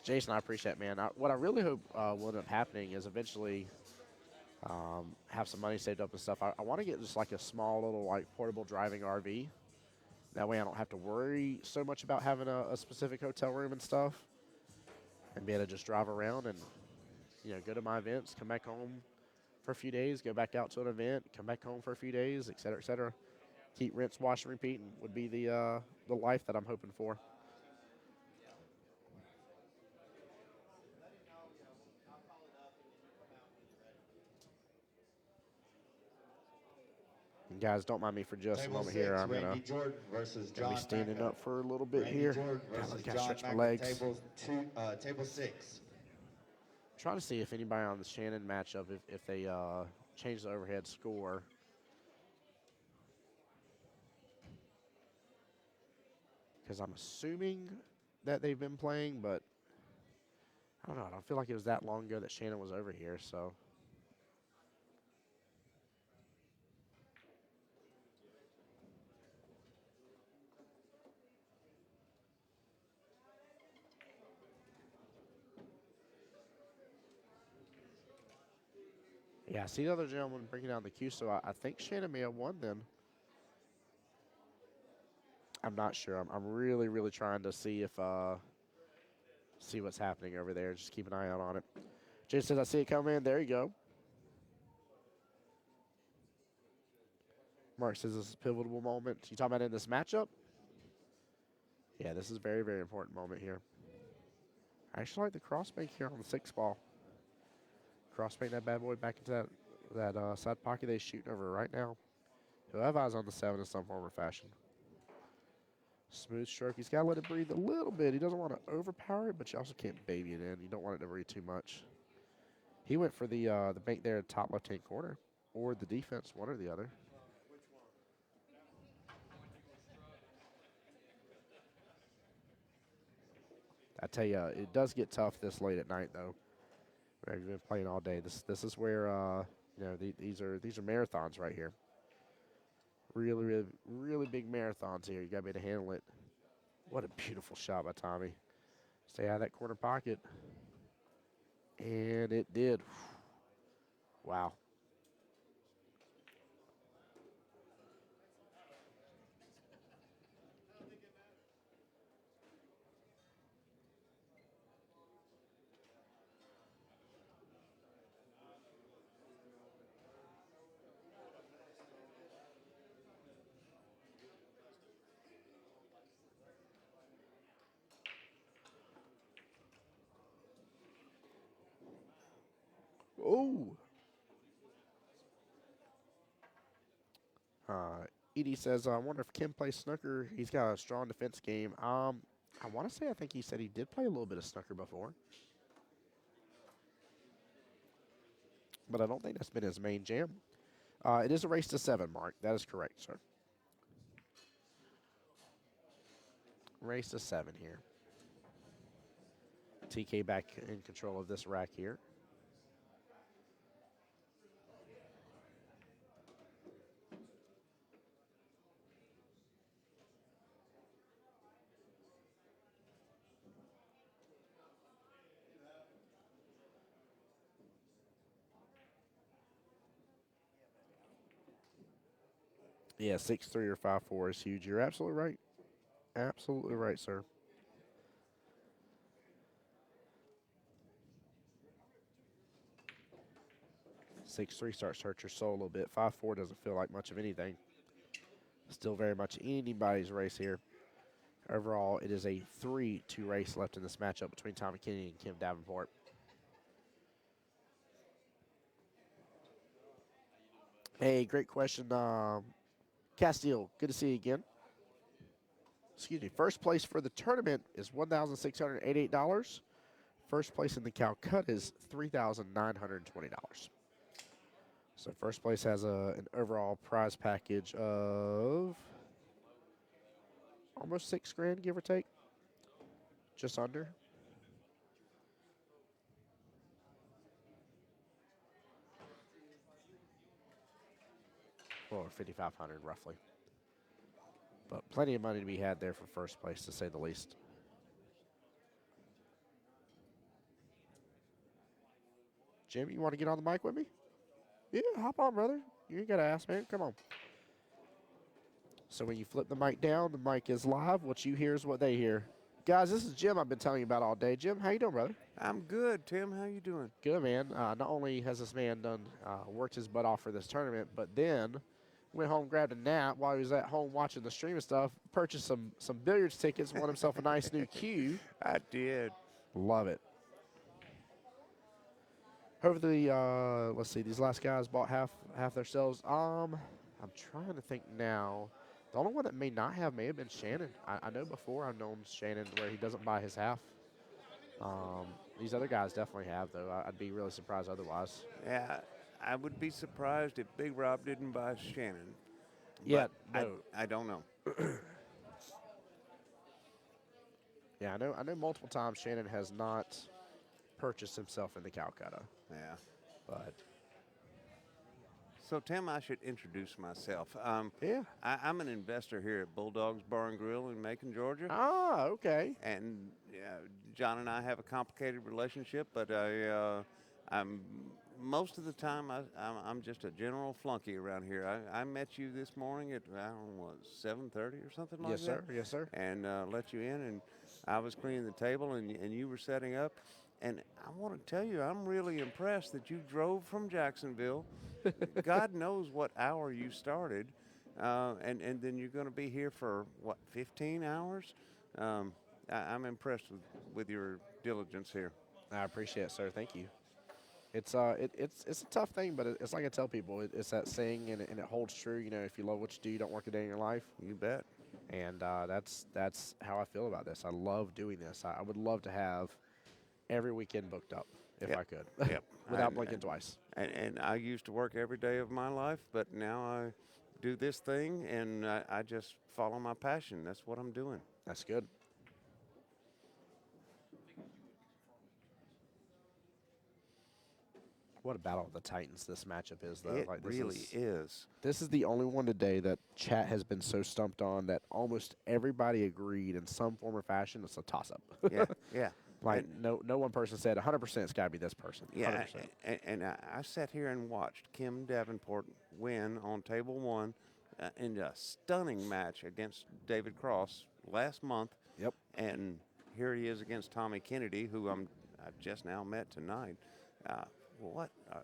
Jason, I appreciate it, man. What I really hope will end up happening is eventually have some money saved up and stuff. I want to get just like a small little like portable driving RV. That way I don't have to worry so much about having a specific hotel room and stuff. And be able to just drive around and, go to my events, come back home for a few days, go back out to an event, come back home for a few days, et cetera, et cetera. Keep, rinse, wash, and repeat would be the life that I'm hoping for. And guys, don't mind me for just a moment here. I'm gonna be standing up for a little bit here. Gotta stretch my legs. Table 6. Trying to see if anybody on the Shannon matchup, if they change the overhead score. Because I'm assuming that they've been playing, but I don't know. I don't feel like it was that long ago that Shannon was over here, so. Yeah, I see the other gentleman bringing down the queue, so I think Shannon may have won then. I'm not sure. I'm really, really trying to see if see what's happening over there. Just keep an eye out on it. Jay says, I see it come in. There you go. Mark says this is a pivotal moment. You talking about in this matchup? Yeah, this is a very, very important moment here. I actually like the crossbank here on the 6 ball. Crossbank that bad boy back into that side pocket they're shooting over right now. He'll have eyes on the 7 in some form or fashion. Smooth stroke. He's got to let it breathe a little bit. He doesn't want to overpower it, but you also can't baby it in. You don't want it to breathe too much. He went for the bank there at top left-hand corner or the defense, one or the other. I tell you, it does get tough this late at night, though. You've been playing all day. This is where these are marathons right here. Really, really, really big marathons here. You got to be able to handle it. What a beautiful shot by Tommy. Stay out of that corner pocket. And it did. Wow. Oh. Edie says, I wonder if Kim plays snooker. He's got a strong defense game. I want to say I think he said he did play a little bit of snooker before. But I don't think that's been his main jam. It is a race to 7, Mark. That is correct, sir. Race to 7 here. TK back in control of this rack here. Yeah, 6'3" or 5'4" is huge. You're absolutely right. Absolutely right, sir. Six-three starts to hurt your soul a little bit. 5'4" doesn't feel like much of anything. Still very much anybody's race here. Overall, it is a 3-2 race left in this matchup between Tommy Kennedy and Kim Davenport. Hey, great question. Castile, good to see you again. Excuse me. First place for the tournament is $1,688. First place in the Calcutta is $3,920. So first place has an overall prize package of almost $6,000, give or take. Just under. Or 5,500 roughly. But plenty of money to be had there for first place, to say the least. Jim, you want to get on the mic with me? Yeah, hop on, brother. You ain't got to ask, man. Come on. So when you flip the mic down, the mic is live. What you hear is what they hear. Guys, this is Jim I've been telling you about all day. Jim, how you doing, brother? I'm good, Tim. How you doing? Good, man. Not only has this man worked his butt off for this tournament, but then went home, grabbed a nap while he was at home watching the stream and stuff, purchased some billiards tickets, won himself a nice new cue. I did. Love it. Hopefully, let's see, these last guys bought half themselves. I'm trying to think now. The only one that may not have may have been Shannon. I know before I've known Shannon where he doesn't buy his half. These other guys definitely have, though. I'd be really surprised otherwise. Yeah, I would be surprised if Big Rob didn't buy Shannon. Yeah, But no. I don't know. Yeah, I know multiple times Shannon has not purchased himself in the Calcutta. Yeah. But So, Tim, I should introduce myself. yeah. I'm an investor here at Bulldogs Bar Grill in Macon, Georgia. Ah, okay. And John and I have a complicated relationship, but I'm most of the time I'm just a general flunky around here. I met you this morning at I don't know what 7:30 or something like Yes, that. sir. Yes, sir. And let you in, and I was cleaning the table, and you were setting up. And I want to tell you, I'm really impressed that you drove from Jacksonville. God knows what hour you started, and then you're going to be here for, what, 15 hours? I'm impressed with your diligence here. I appreciate it, sir. Thank you. It's it's a tough thing, but it's like I tell people, it's that saying, and it holds true. You know, if you love what you do, you don't work a day in your life. You bet. And that's how I feel about this. I love doing this. I would love to have every weekend booked up if Yep. I could, Yep. without blinking twice. And I used to work every day of my life, but now I do this thing, and I just follow my passion. That's what I'm doing. That's good. What a battle of the Titans this matchup is, though. It This really is. This is the only one today that chat has been so stumped on that almost everybody agreed in some form or fashion it's a toss-up. Yeah, yeah. Like no one person said 100% it's got to be this person. Yeah, 100%. and I sat here and watched Kim Davenport win on table one in a stunning match against David Cross last month. Yep. And here he is against Tommy Kennedy, who I've just now met tonight. What a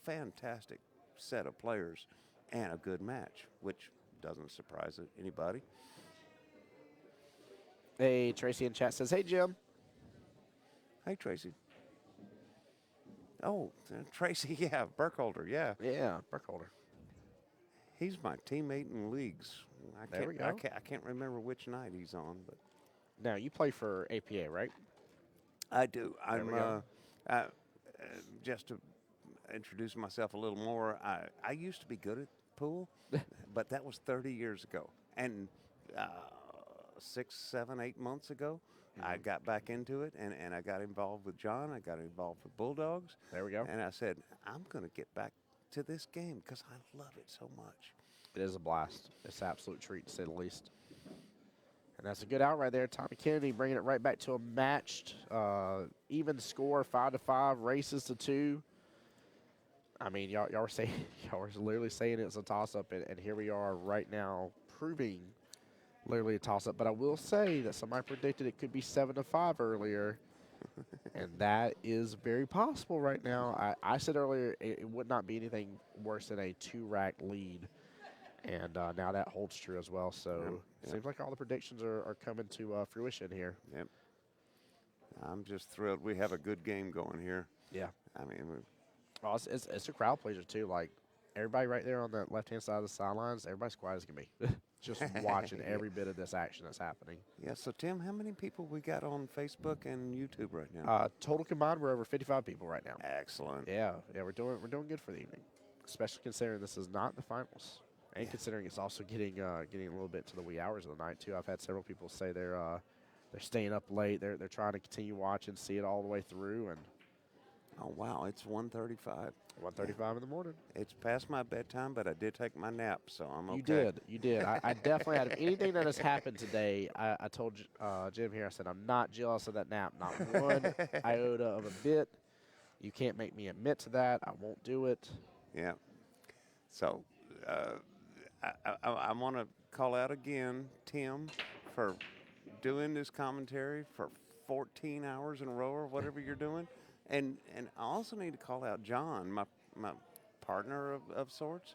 fantastic set of players and a good match, which doesn't surprise anybody. Hey, Tracy in chat says, hey, Jim. Hey, Tracy. Oh, Tracy, yeah, Burkholder, yeah. Yeah, Burkholder. He's my teammate in leagues. There we go. I can't remember which night he's on, but Now, you play for APA, right? I do. There we go. Just to introduce myself a little more, I used to be good at pool, but that was 30 years ago. And 6, 7, 8 months ago, I got back into it, and I got involved with John. I got involved with Bulldogs. There we go. And I said, I'm going to get back to this game because I love it so much. It is a blast. It's an absolute treat, to say the least. And that's a good out right there. Tommy Kennedy bringing it right back to a matched, even score, 5-5, races to 2. I mean, y'all were saying, y'all were literally saying it's a toss-up, and here we are right now proving literally a toss-up. But I will say that somebody predicted it could be 7-5 earlier, and that is very possible right now. I said earlier it would not be anything worse than a 2-rack lead. And now that holds true as well. So it seems like all the predictions are coming to fruition here. Yep. I'm just thrilled we have a good game going here. Yeah. I mean, Well, it's a crowd pleaser, too. Like, everybody right there on the left-hand side of the sidelines, everybody's quiet as can be. Just watching every bit of this action that's happening. yeah, so, Tim, how many people we got on Facebook and YouTube right now? Total combined, we're over 55 people right now. Excellent. Yeah, we're doing good for the evening, especially considering this is not the finals. And considering it's also getting a little bit to the wee hours of the night too. I've had several people say they're staying up late. They're trying to continue watching, see it all the way through. And Oh, wow, it's 1:35. 1:35 in the morning. It's past my bedtime, but I did take my nap, so I'm okay. You did. I definitely, out of anything that has happened today, I told Jim here, I said, I'm not jealous of that nap. Not one iota of a bit. You can't make me admit to that. I won't do it. Yeah. So, I want to call out again, Tim, for doing this commentary for 14 hours in a row or whatever you're doing. And I also need to call out John, my partner of sorts.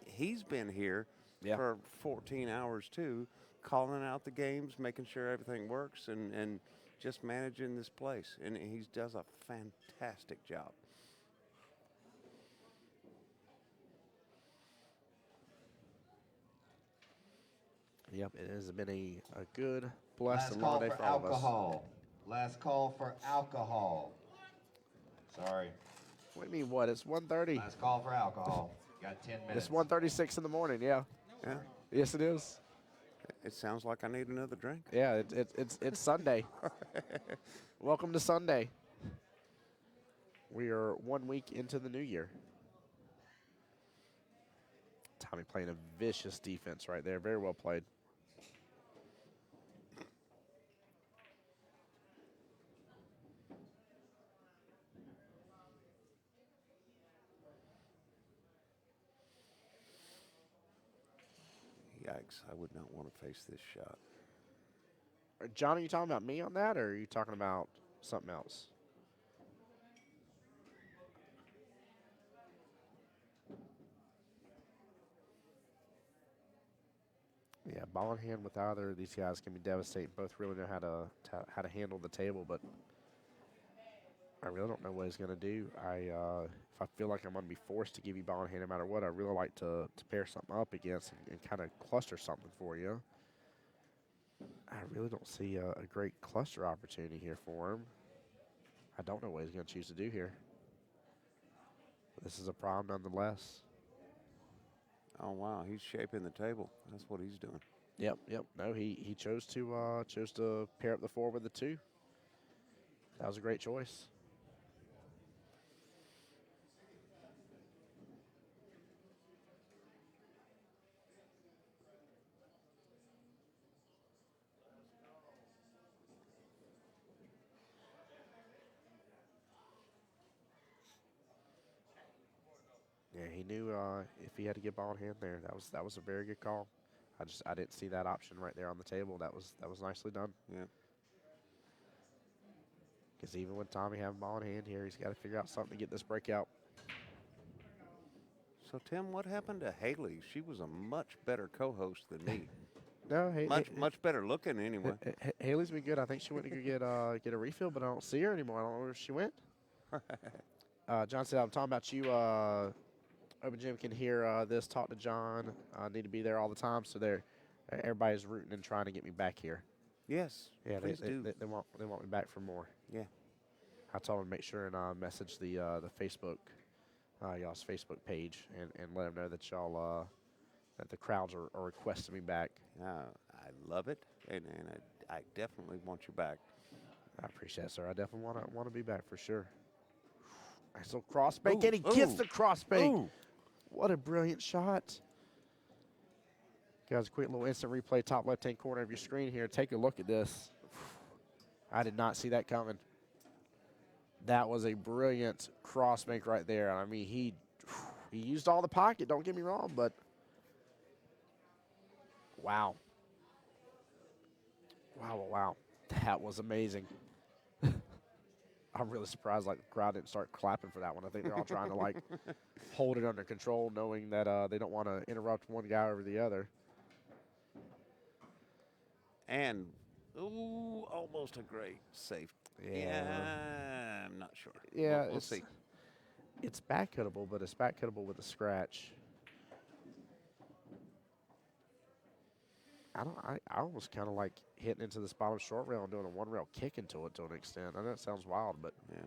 He's been here for 14 hours too, calling out the games, making sure everything works, and just managing this place. And he does a fantastic job. Yep, it has been a good, blessed, Last and call long day for for all of us. alcohol. Last call for alcohol. Sorry. What do you mean, what? It's 1:30. Last call for alcohol. Got 10 minutes. It's 1:36 in the morning, yeah. Yeah. Yes, it is. It sounds like I need another drink. Yeah, it's Sunday. Welcome to Sunday. We are 1 week into the new year. Tommy playing a vicious defense right there. Very well played. Yikes, I would not want to face this shot. John, are you talking about me on that, or are you talking about something else? Yeah, ball in hand with either of these guys can be devastating. Both really know how to handle the table, but I really don't know what he's going to do. If I feel like I'm going to be forced to give you ball in hand no matter what, I really like to pair something up against and kind of cluster something for you. I really don't see a great cluster opportunity here for him. I don't know what he's going to choose to do here. But this is a problem nonetheless. Oh, wow, he's shaping the table. That's what he's doing. Yep. No, he chose to pair up the 4 with the 2. That was a great choice. Yeah, he knew if he had to get ball in hand there, that was a very good call. I didn't see that option right there on the table. That was nicely done. Yeah. Because even with Tommy having ball in hand here, he's got to figure out something to get this breakout. So, Tim, what happened to Haley? She was a much better co-host than me. No, much better looking anyway. Haley's been good. I think she went to go get a refill, but I don't see her anymore. I don't know where she went. John said, "I'm talking about you. Open Gym can hear this. Talk to John. I need to be there all the time. So everybody's rooting and trying to get me back here. Yes. Yeah, please do. They want me back for more. Yeah. I told them to make sure and message the Facebook, y'all's Facebook page, and let them know that y'all that the crowds are requesting me back. I love it, and I definitely want you back. I appreciate it, sir. I definitely want to be back for sure. Nice little cross bait, and he gets the cross bait. What a brilliant shot. Guys, a quick little instant replay, top left-hand corner of your screen here. Take a look at this. I did not see that coming. That was a brilliant cross bank right there. I mean, he used all the pocket, don't get me wrong, but wow. Wow. That was amazing. I'm really surprised like the crowd didn't start clapping for that one. I think they're all trying to like hold it under control, knowing that they don't want to interrupt one guy over the other. And almost a great save. Yeah, I'm not sure. Yeah, we'll see. It's backcuttable, but it's backcuttable with a scratch. I almost kind of like hitting into this bottom short rail and doing a one rail kick into it to an extent. I know it sounds wild, but yeah.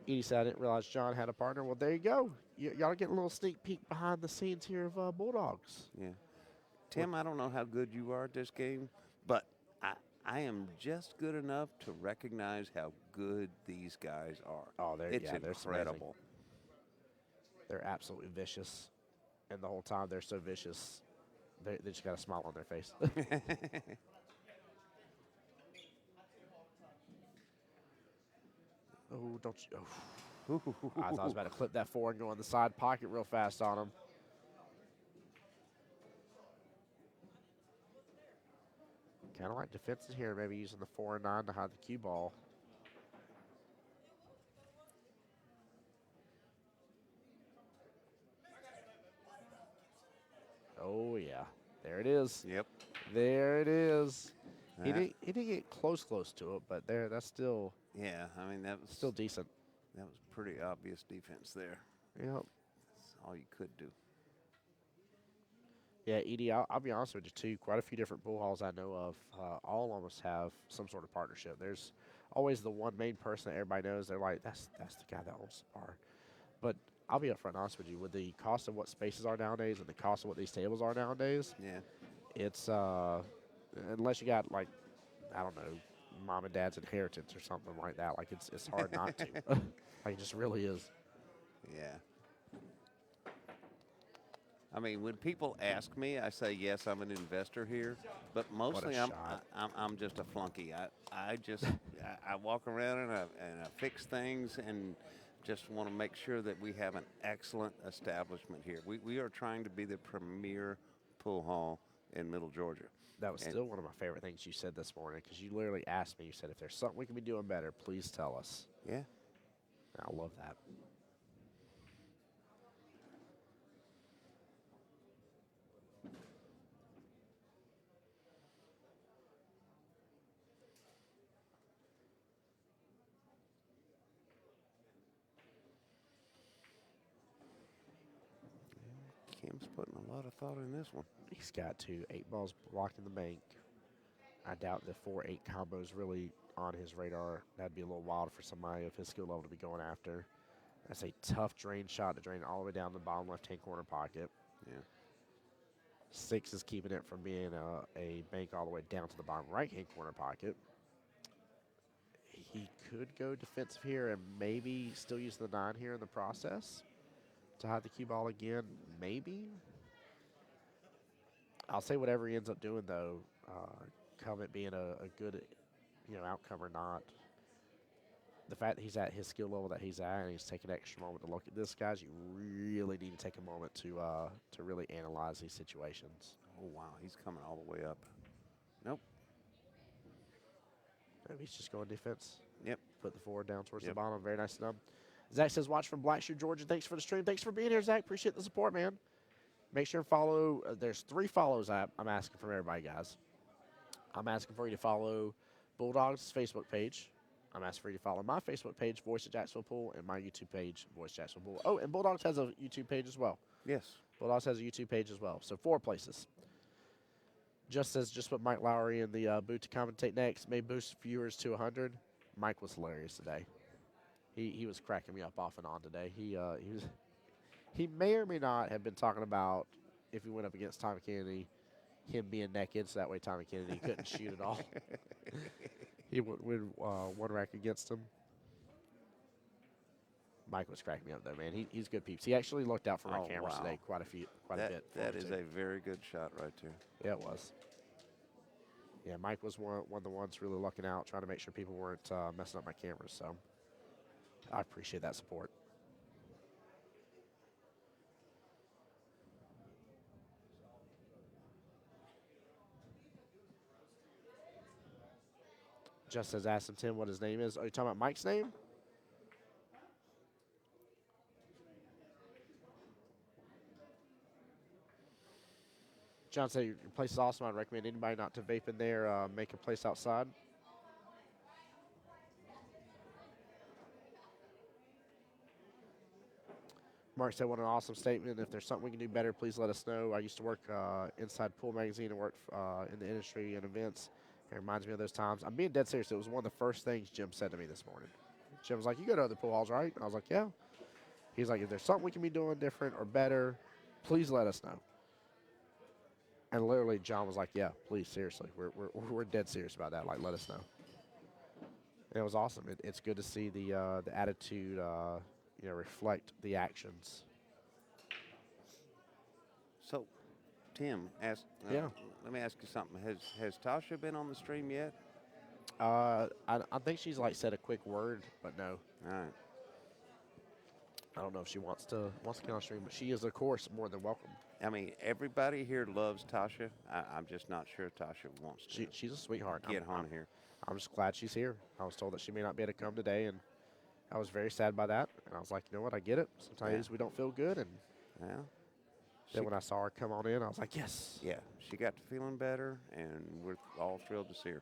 Edie said I didn't realize John had a partner. Well, there you go. Y'all are getting a little sneak peek behind the scenes here of Bulldogs. Yeah. Tim, I don't know how good you are at this game, but I am just good enough to recognize how good these guys are. Oh, they're incredible. They're absolutely vicious, and the whole time they're so vicious. They just got a smile on their face. Oh, don't you. Oh. I thought I was about to clip that forward and go in the side pocket real fast on him. Kind of like defenses here, maybe using the 4 and 9 to hide the cue ball. Oh, yeah. There it is. Yep. There it is. He didn't get close to it, but that's still. Yeah, I mean, that was still decent. That was pretty obvious defense there. Yep. That's all you could do. Yeah, Edie, I'll be honest with you, too. Quite a few different pool halls I know of, all almost have some sort of partnership. There's always the one main person that everybody knows. They're like, that's the guy that owns the bar. But I'll be upfront and honest with you. With the cost of what spaces are nowadays and the cost of what these tables are nowadays, yeah, it's unless you got, like, I don't know, mom and dad's inheritance or something like that. Like, it's hard not to. Like, it just really is. Yeah. I mean, when people ask me, I say yes, I'm an investor here, but mostly I'm just a flunky. I walk around and I fix things and just want to make sure that we have an excellent establishment here. We are trying to be the premier pool hall in Middle Georgia. That was still one of my favorite things you said this morning, because you literally asked me, you said, if there's something we can be doing better, please tell us. Yeah. And I love that. Kim's putting a lot of thought in this one. He's got 8 balls blocking the bank. I doubt the 4-8 combo is really on his radar. That'd be a little wild for somebody of his skill level to be going after. That's a tough drain shot to drain all the way down the bottom left-hand corner pocket. Yeah. 6 is keeping it from being a bank all the way down to the bottom right-hand corner pocket. He could go defensive here and maybe still use the 9 here in the process to hide the cue ball again, maybe. I'll say whatever he ends up doing, though, come it being a good outcome or not, the fact that he's at his skill level that he's at, and he's taking an extra moment to look at this, guys, you really need to take a moment to really analyze these situations. Oh, wow. He's coming all the way up. Nope. Maybe he's just going defense. Yep. Put the forward down towards the Yep. bottom. Very nice nub. Zach says, watch from Blackshear, Georgia. Thanks for the stream. Thanks for being here, Zach. Appreciate the support, man. Make sure and follow. There's 3 follows I'm asking from everybody, guys. I'm asking for you to follow Bulldogs' Facebook page. I'm asking for you to follow my Facebook page, Voice of Jacksonville Pool, and my YouTube page, Voice Jacksonville Pool. Oh, and Bulldogs has a YouTube page as well. Yes. Bulldogs has a YouTube page as well. So 4 places. Just says, just put Mike Lowry in the booth to commentate next. May boost viewers to 100. Mike was hilarious today. He was cracking me up off and on today. He may or may not have been talking about, if he went up against Tommy Kennedy, him being naked, so that way Tommy Kennedy couldn't shoot at all. He would win 1 rack against him. Mike was cracking me up there, man. He's good peeps. He actually looked out for my cameras today quite a bit. That is a very good shot right there. Yeah, it was. Yeah, Mike was one of the ones really looking out, trying to make sure people weren't messing up my cameras. So I appreciate that support. Just says, ask him, Tim, what his name is. Are you talking about Mike's name? John said, your place is awesome. I'd recommend anybody not to vape in there. Make a place outside. Mark said, what an awesome statement. If there's something we can do better, please let us know. I used to work inside Pool Magazine and worked in the industry and events. It reminds me of those times. I'm being dead serious. It was one of the first things Jim said to me this morning. Jim was like, you go to other pool halls, right? I was like, yeah. He's like, if there's something we can be doing different or better, please let us know. And literally, John was like, yeah, please, seriously. We're dead serious about that. Like, let us know. And it was awesome. It's good to see the attitude reflect the actions. So, Tim, let me ask you something. Has Tasha been on the stream yet? I think she's like said a quick word, but no. All right. I don't know if she wants to get on stream, but she is, of course, more than welcome. I mean, everybody here loves Tasha. I'm just not sure if Tasha wants to. She's a sweetheart. Get on here. I'm just glad she's here. I was told that she may not be able to come today, and I was very sad by that. And I was like, you know what, I get it. Sometimes we don't feel good, and then when I saw her come on in, I was like, yes. Yeah, she got to feeling better, and we're all thrilled to see her.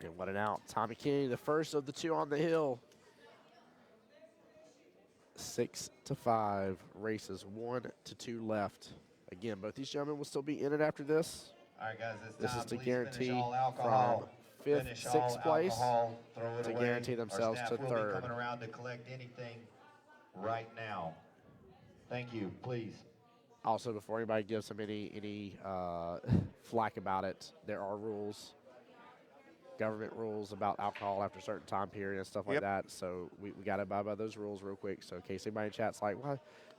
And what an out. Tommy Kennedy, the first of the 2 on the hill. 6-5, races 1-2 left. Again, both these gentlemen will still be in it after this. All right, guys, This is to please guarantee finish all alcohol. from 5th, Finish 6th all place alcohol, throw it to away. guarantee themselves Our to staff will be 3rd. coming around to collect anything right now. Thank you, please. Also, before anybody gives them any flack about it, there are rules, government rules about alcohol after a certain time period and stuff like that. So we got to abide by those rules real quick. So in case anybody in chat's like,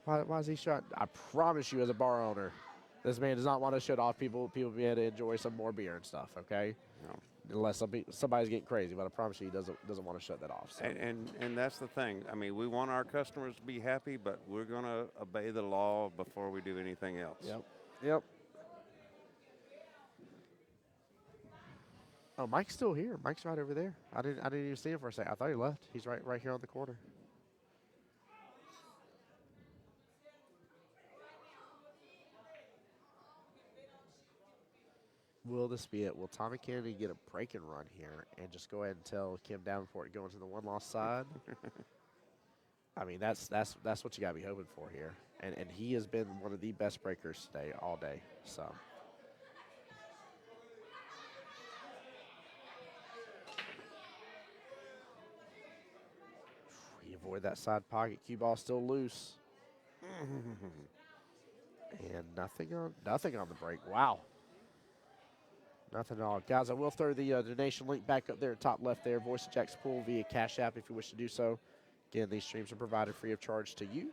why is he shut? I promise you, as a bar owner, this man does not want to shut off people be able to enjoy some more beer and stuff. Okay. No. Unless somebody's getting crazy, but I promise you, he doesn't want to shut that off. So. And that's the thing. I mean, we want our customers to be happy, but we're going to obey the law before we do anything else. Yep. Oh, Mike's still here. Mike's right over there. I didn't even see him for a second. I thought he left. He's right here on the corner. Will this be it? Will Tommy Kennedy get a break and run here and just go ahead and tell Kim Davenport to go into the one-loss side? I mean, that's what you got to be hoping for here. And he has been one of the best breakers today, all day. So. You avoid that side pocket. Cue ball still loose. And nothing on the break. Wow. Nothing at all. Guys, I will throw the donation link back up there at top left there. Voice of Jacksonville Pool via Cash App if you wish to do so. Again, these streams are provided free of charge to you,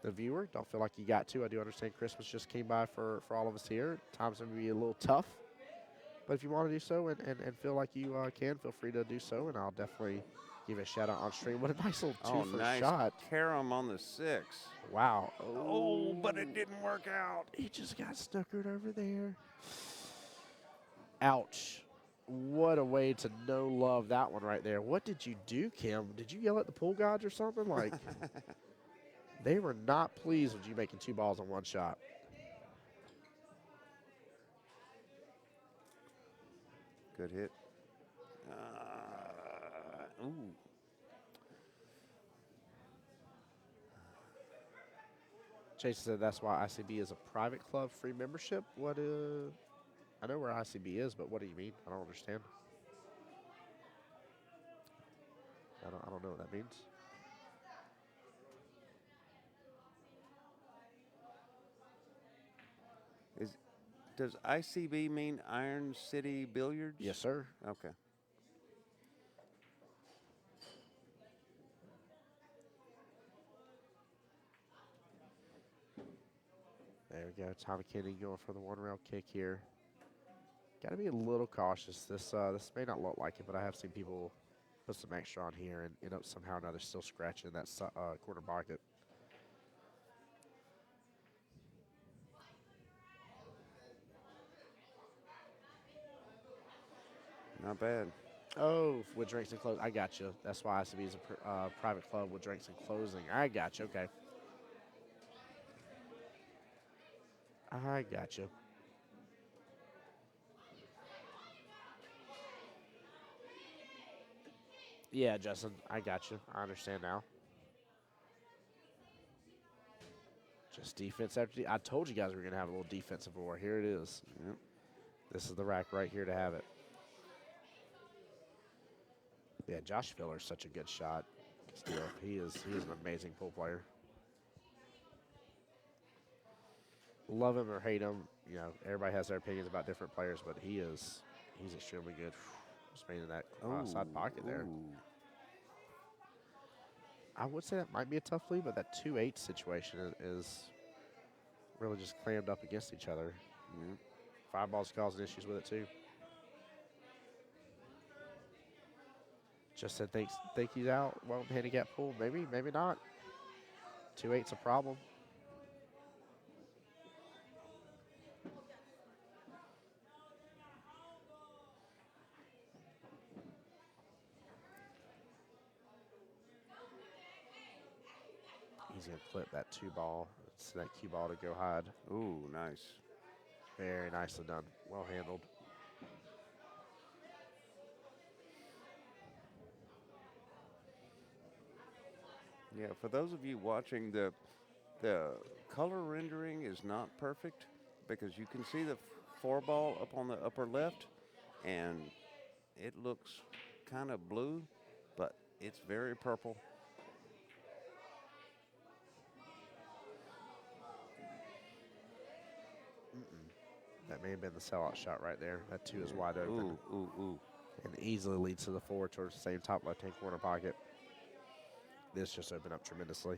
the viewer. Don't feel like you got to. I do understand Christmas just came by for all of us here. Times going to be a little tough. But if you want to do so and feel like you can, feel free to do so, and I'll definitely give you a shout out on stream. What a nice little two-for nice shot. carom on the 6. Wow. Oh, but it didn't work out. He just got snookered over there. Ouch. What a way to no love that one right there. What did you do, Kim? Did you yell at the pool gods or something? Like, they were not pleased with you making 2 balls in 1 shot. Good hit. Ooh. Jason said that's why ICB is a private club, free membership. What I know where ICB is, but what do you mean? I don't understand. I don't know what that means. Does ICB mean Iron City Billiards? Yes, sir. Okay. There we go. Tommy Kenny going for the 1-rail kick here. Got to be a little cautious. This may not look like it, but I have seen people put some extra on here and end up somehow or another still scratching that corner pocket. Not bad. Oh, with drinks and closing. I got you. That's why ICB is a private club with drinks and closing. I got you. Okay. I got you. Yeah, Justin, I got you. I understand now. Just defense after I told you guys we were going to have a little defensive war. Here it is. Yep. This is the rack right here to have it. Yeah, Josh Filler's such a good shot. Still, he is an amazing pool player. Love him or hate him, you know, everybody has their opinions about different players, but he's extremely good. Just made in that side pocket there. Ooh. I would say that might be a tough lead, but that 2-8 situation is really just clammed up against each other. Yep. 5 balls causing issues with it too. Just said think he's out. Well, handicap pool, maybe not. 2-8's a problem. He's going to clip that 2 ball. It's that cue ball to go hide. Ooh, nice. Very nicely done. Well handled. Yeah, for those of you watching, the color rendering is not perfect because you can see the 4 ball up on the upper left, and it looks kind of blue, but it's very purple. That may have been the sellout shot right there. That 2 is wide open. Ooh. And easily leads to the 4 towards the same top left-hand corner pocket. This just opened up tremendously.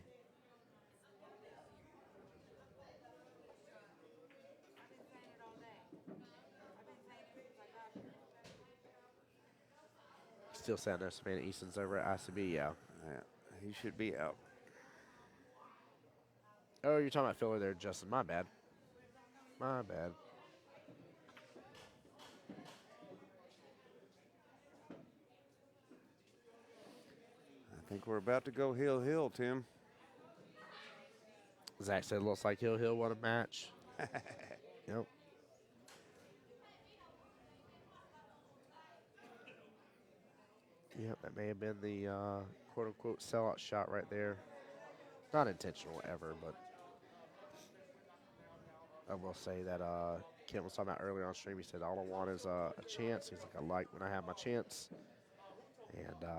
Still saying no Savannah Easton's over at ICB, yeah. Yeah, he should be out. Oh, you're talking about filler there, Justin. My bad. My bad. I think we're about to go hill, Tim. Zach said, looks like Hill won a match. Yep. Yep, that may have been the quote-unquote sellout shot right there. Not intentional ever, but I will say that Kim was talking about earlier on stream. He said, all I want is a chance. He's like, I like when I have my chance. And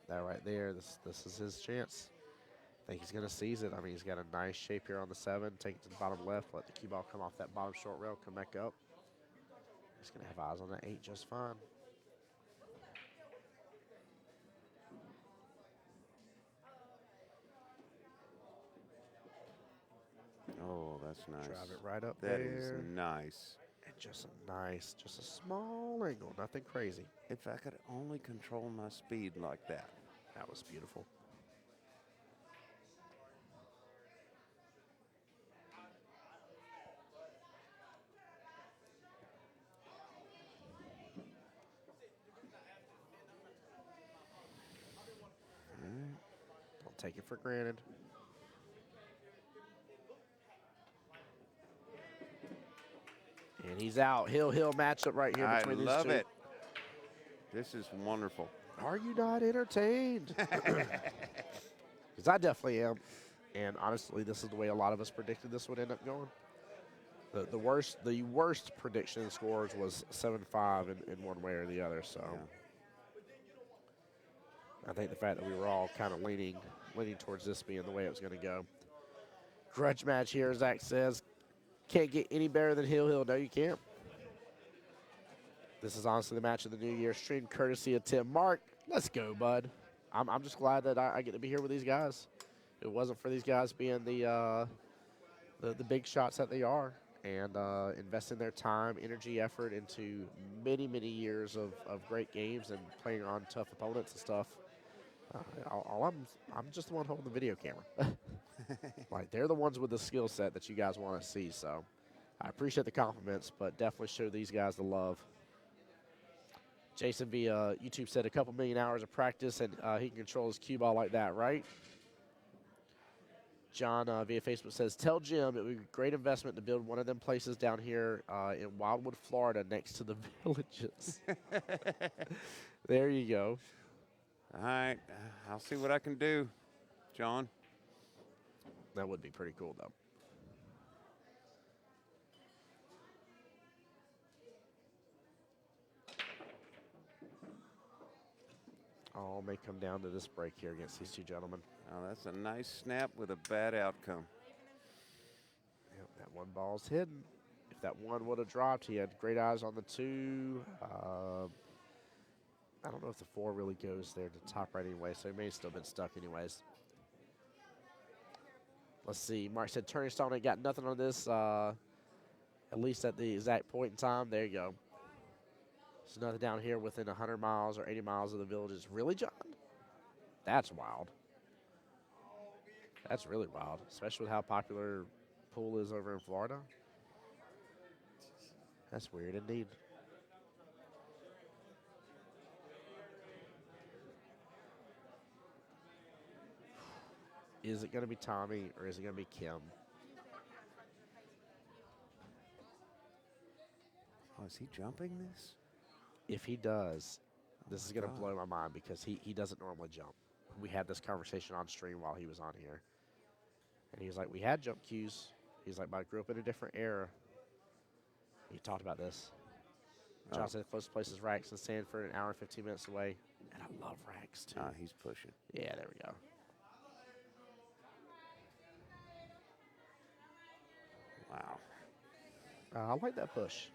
that right there, this is his chance. I think he's going to seize it. I mean, he's got a nice shape here on the 7. Take it to the bottom left. Let the cue ball come off that bottom short rail. Come back up. He's going to have eyes on that 8 just fine. Oh, that's nice. Drive it right up That there. is nice. And Just a nice, just a small angle, nothing crazy. If I could only control my speed like that. That was beautiful. Don't take it for granted. And he's out. Hill matchup right here I between these love two. it. This is wonderful. Are you not entertained? Because I definitely am. And honestly, this is the way a lot of us predicted this would end up going. The worst prediction scores was 7-5 in one way or the other. So Yeah. I think the fact that we were all kind of leaning towards this being the way it was going to go. Grudge match here, Zach says. Can't get any better than Hill. No, you can't. This is honestly the match of the New Year stream, courtesy of Tim. Mark, let's go, bud. I'm just glad that I get to be here with these guys. If it wasn't for these guys being the big shots that they are and investing their time, energy, effort into many years of great games and playing on tough opponents and stuff. I'm just the one holding the video camera. Like, they're the ones with the skill set that you guys want to see. So I appreciate the compliments, but definitely show these guys the love. Jason via YouTube said a couple million hours of practice, and he can control his cue ball like that, right? John via Facebook says, tell Jim it would be a great investment to build one of them places down here in Wildwood, Florida, next to the villages. There you go. All right. I'll see what I can do, John. That would be pretty cool, though. All may come down to this break here against these two gentlemen. Oh, that's a nice snap with a bad outcome. Yep, that one ball's hidden. If that one would have dropped, he had great eyes on the two. I don't know if the 4 really goes there to top right anyway, so he may have still been stuck anyways. Let's see. Mark said Turning Stone ain't got nothing on this, at least at the exact point in time. There you go. There's nothing down here within 100 miles or 80 miles of the villages. Really, John? That's wild. That's really wild, especially with how popular pool is over in Florida. That's weird indeed. Is it going to be Tommy or is it going to be Kim? Oh, is he jumping this? If he does, this is going to God. blow my mind because he doesn't normally jump. We had this conversation on stream while he was on here. And he was like, we had jump cues. He's like, but I grew up in a different era. He talked about this. John said the closest place is Racks in Sanford, an hour and 15 minutes away. And I love Racks, too. He's pushing. Yeah, there we go. Wow. I like that push.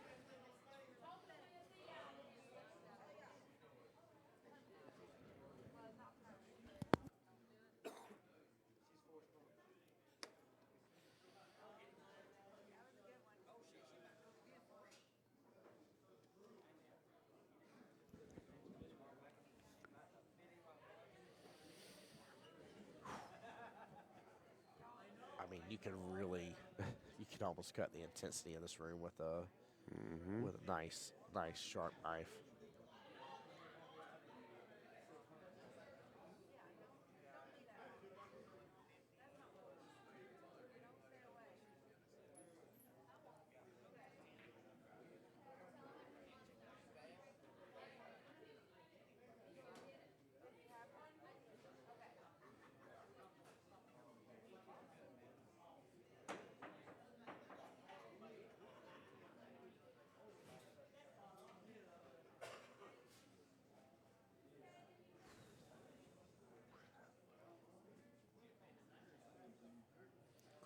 I mean, you can really, you can almost cut the intensity in this room with a nice sharp knife.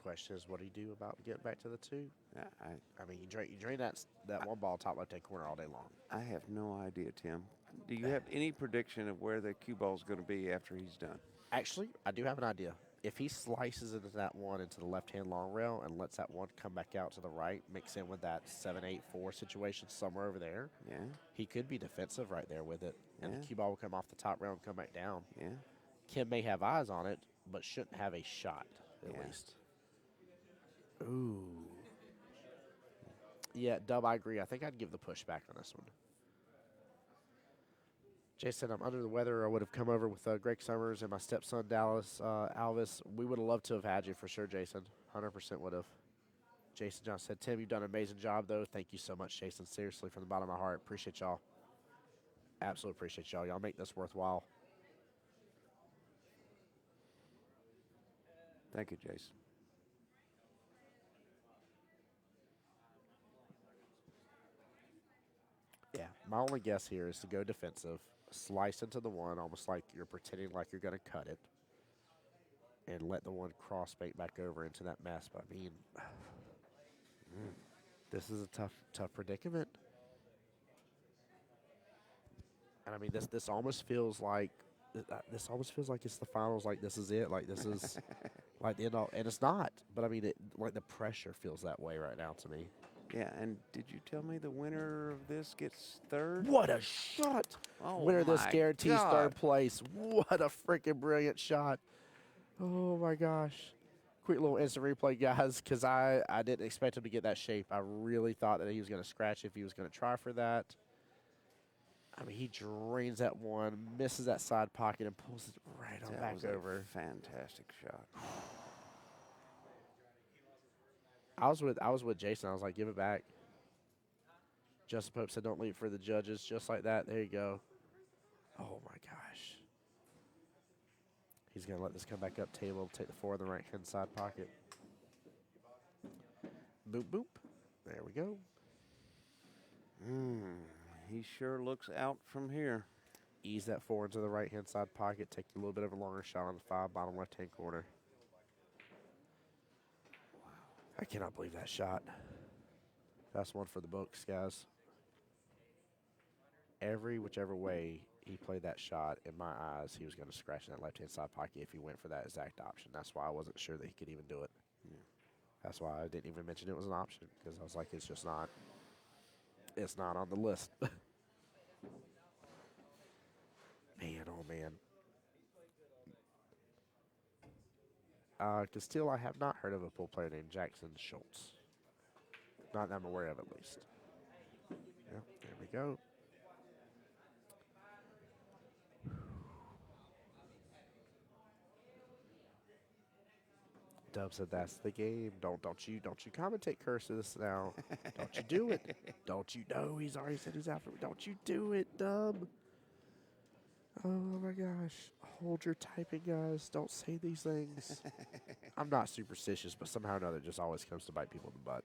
Question is, what do you do about getting back to the 2? I mean, you drain that one ball top left-hand corner all day long. I have no idea, Tim. Do you have any prediction of where the cue ball is going to be after he's done? Actually, I do have an idea. if he slices into that one into the left-hand long rail and lets that one come back out to the right, mix in with that 7-8-4 situation somewhere over there, Yeah. he could be defensive right there with it. And Yeah. the cue ball will come off the top rail and come back down. Yeah. Kim may have eyes on it, but shouldn't have a shot, at Yeah. least. Ooh. Yeah, Dub, I agree. I think I'd give the push back on this one. Jason, I'm under the weather. I would have come over with Greg Summers and my stepson, Dallas Alvis. We would have loved to have had you for sure, Jason. 100% would have. Jason John said, Tim, you've done an amazing job, though. Thank you so much, Jason. Seriously, from the bottom of my heart. Appreciate y'all. Absolutely appreciate y'all. Y'all make this worthwhile. Thank you, Jason. Yeah, my only guess here is to go defensive, slice into the one, almost like you're pretending like you're going to cut it, and let the one cross bait back over into that mess. But I mean, this is a tough predicament. And I mean, this almost feels like it's the finals. Like this is it. Like this is like the end all, and it's not. But I mean, like the pressure feels that way right now to me. Yeah, and did you tell me the winner of this gets third? What a shot! Oh, Winner of this my guarantees God. third place. What a freaking brilliant shot! Oh my gosh! Quick little instant replay, guys, because I didn't expect him to get that shape. I really thought that he was going to scratch if he was going to try for that. I mean, he drains that one, misses that side pocket, and pulls it right on That back was over. a fantastic shot. I was with Jason. I was like, give it back. Justin Pope said, don't leave for the judges. Just like that. There you go. Oh, my gosh. He's going to let this come back up table, take the 4 on the right-hand side pocket. Boop, boop. There we go. He sure looks out from here. Ease that 4 into the right-hand side pocket. Take a little bit of a longer shot on the 5, bottom left-hand corner. I cannot believe that shot. That's one for the books, guys. Whichever way he played that shot, in my eyes, he was going to scratch in that left-hand side pocket if he went for that exact option. That's why I wasn't sure that he could even do it. Yeah. That's why I didn't even mention it was an option, because I was like, it's just not. It's not on the list. Man, oh man. Because still, I have not heard of a pool player named Jackson Schultz. Not that I'm aware of, at least. Yep, there we go. Dub said that's the game. Don't you commentate curses now. Don't you do it. Don't you know he's already said he's after me. Don't you do it, Dub. Oh my gosh. Hold your typing, guys. Don't say these things. I'm not superstitious, but somehow or another it just always comes to bite people in the butt.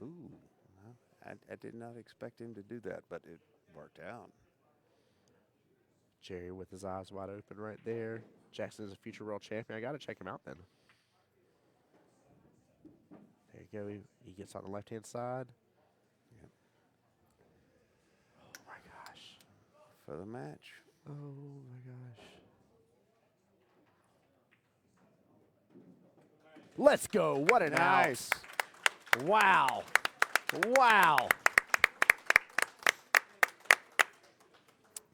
Ooh, well, I did not expect him to do that, but it worked out. Jerry with his eyes wide open right there. Jackson is a future world champion. I got to check him out then. There you go. He gets on the left-hand side. Yep. Oh, my gosh. For the match. Oh, my gosh. Let's go. What an Nice. out. Wow. Wow.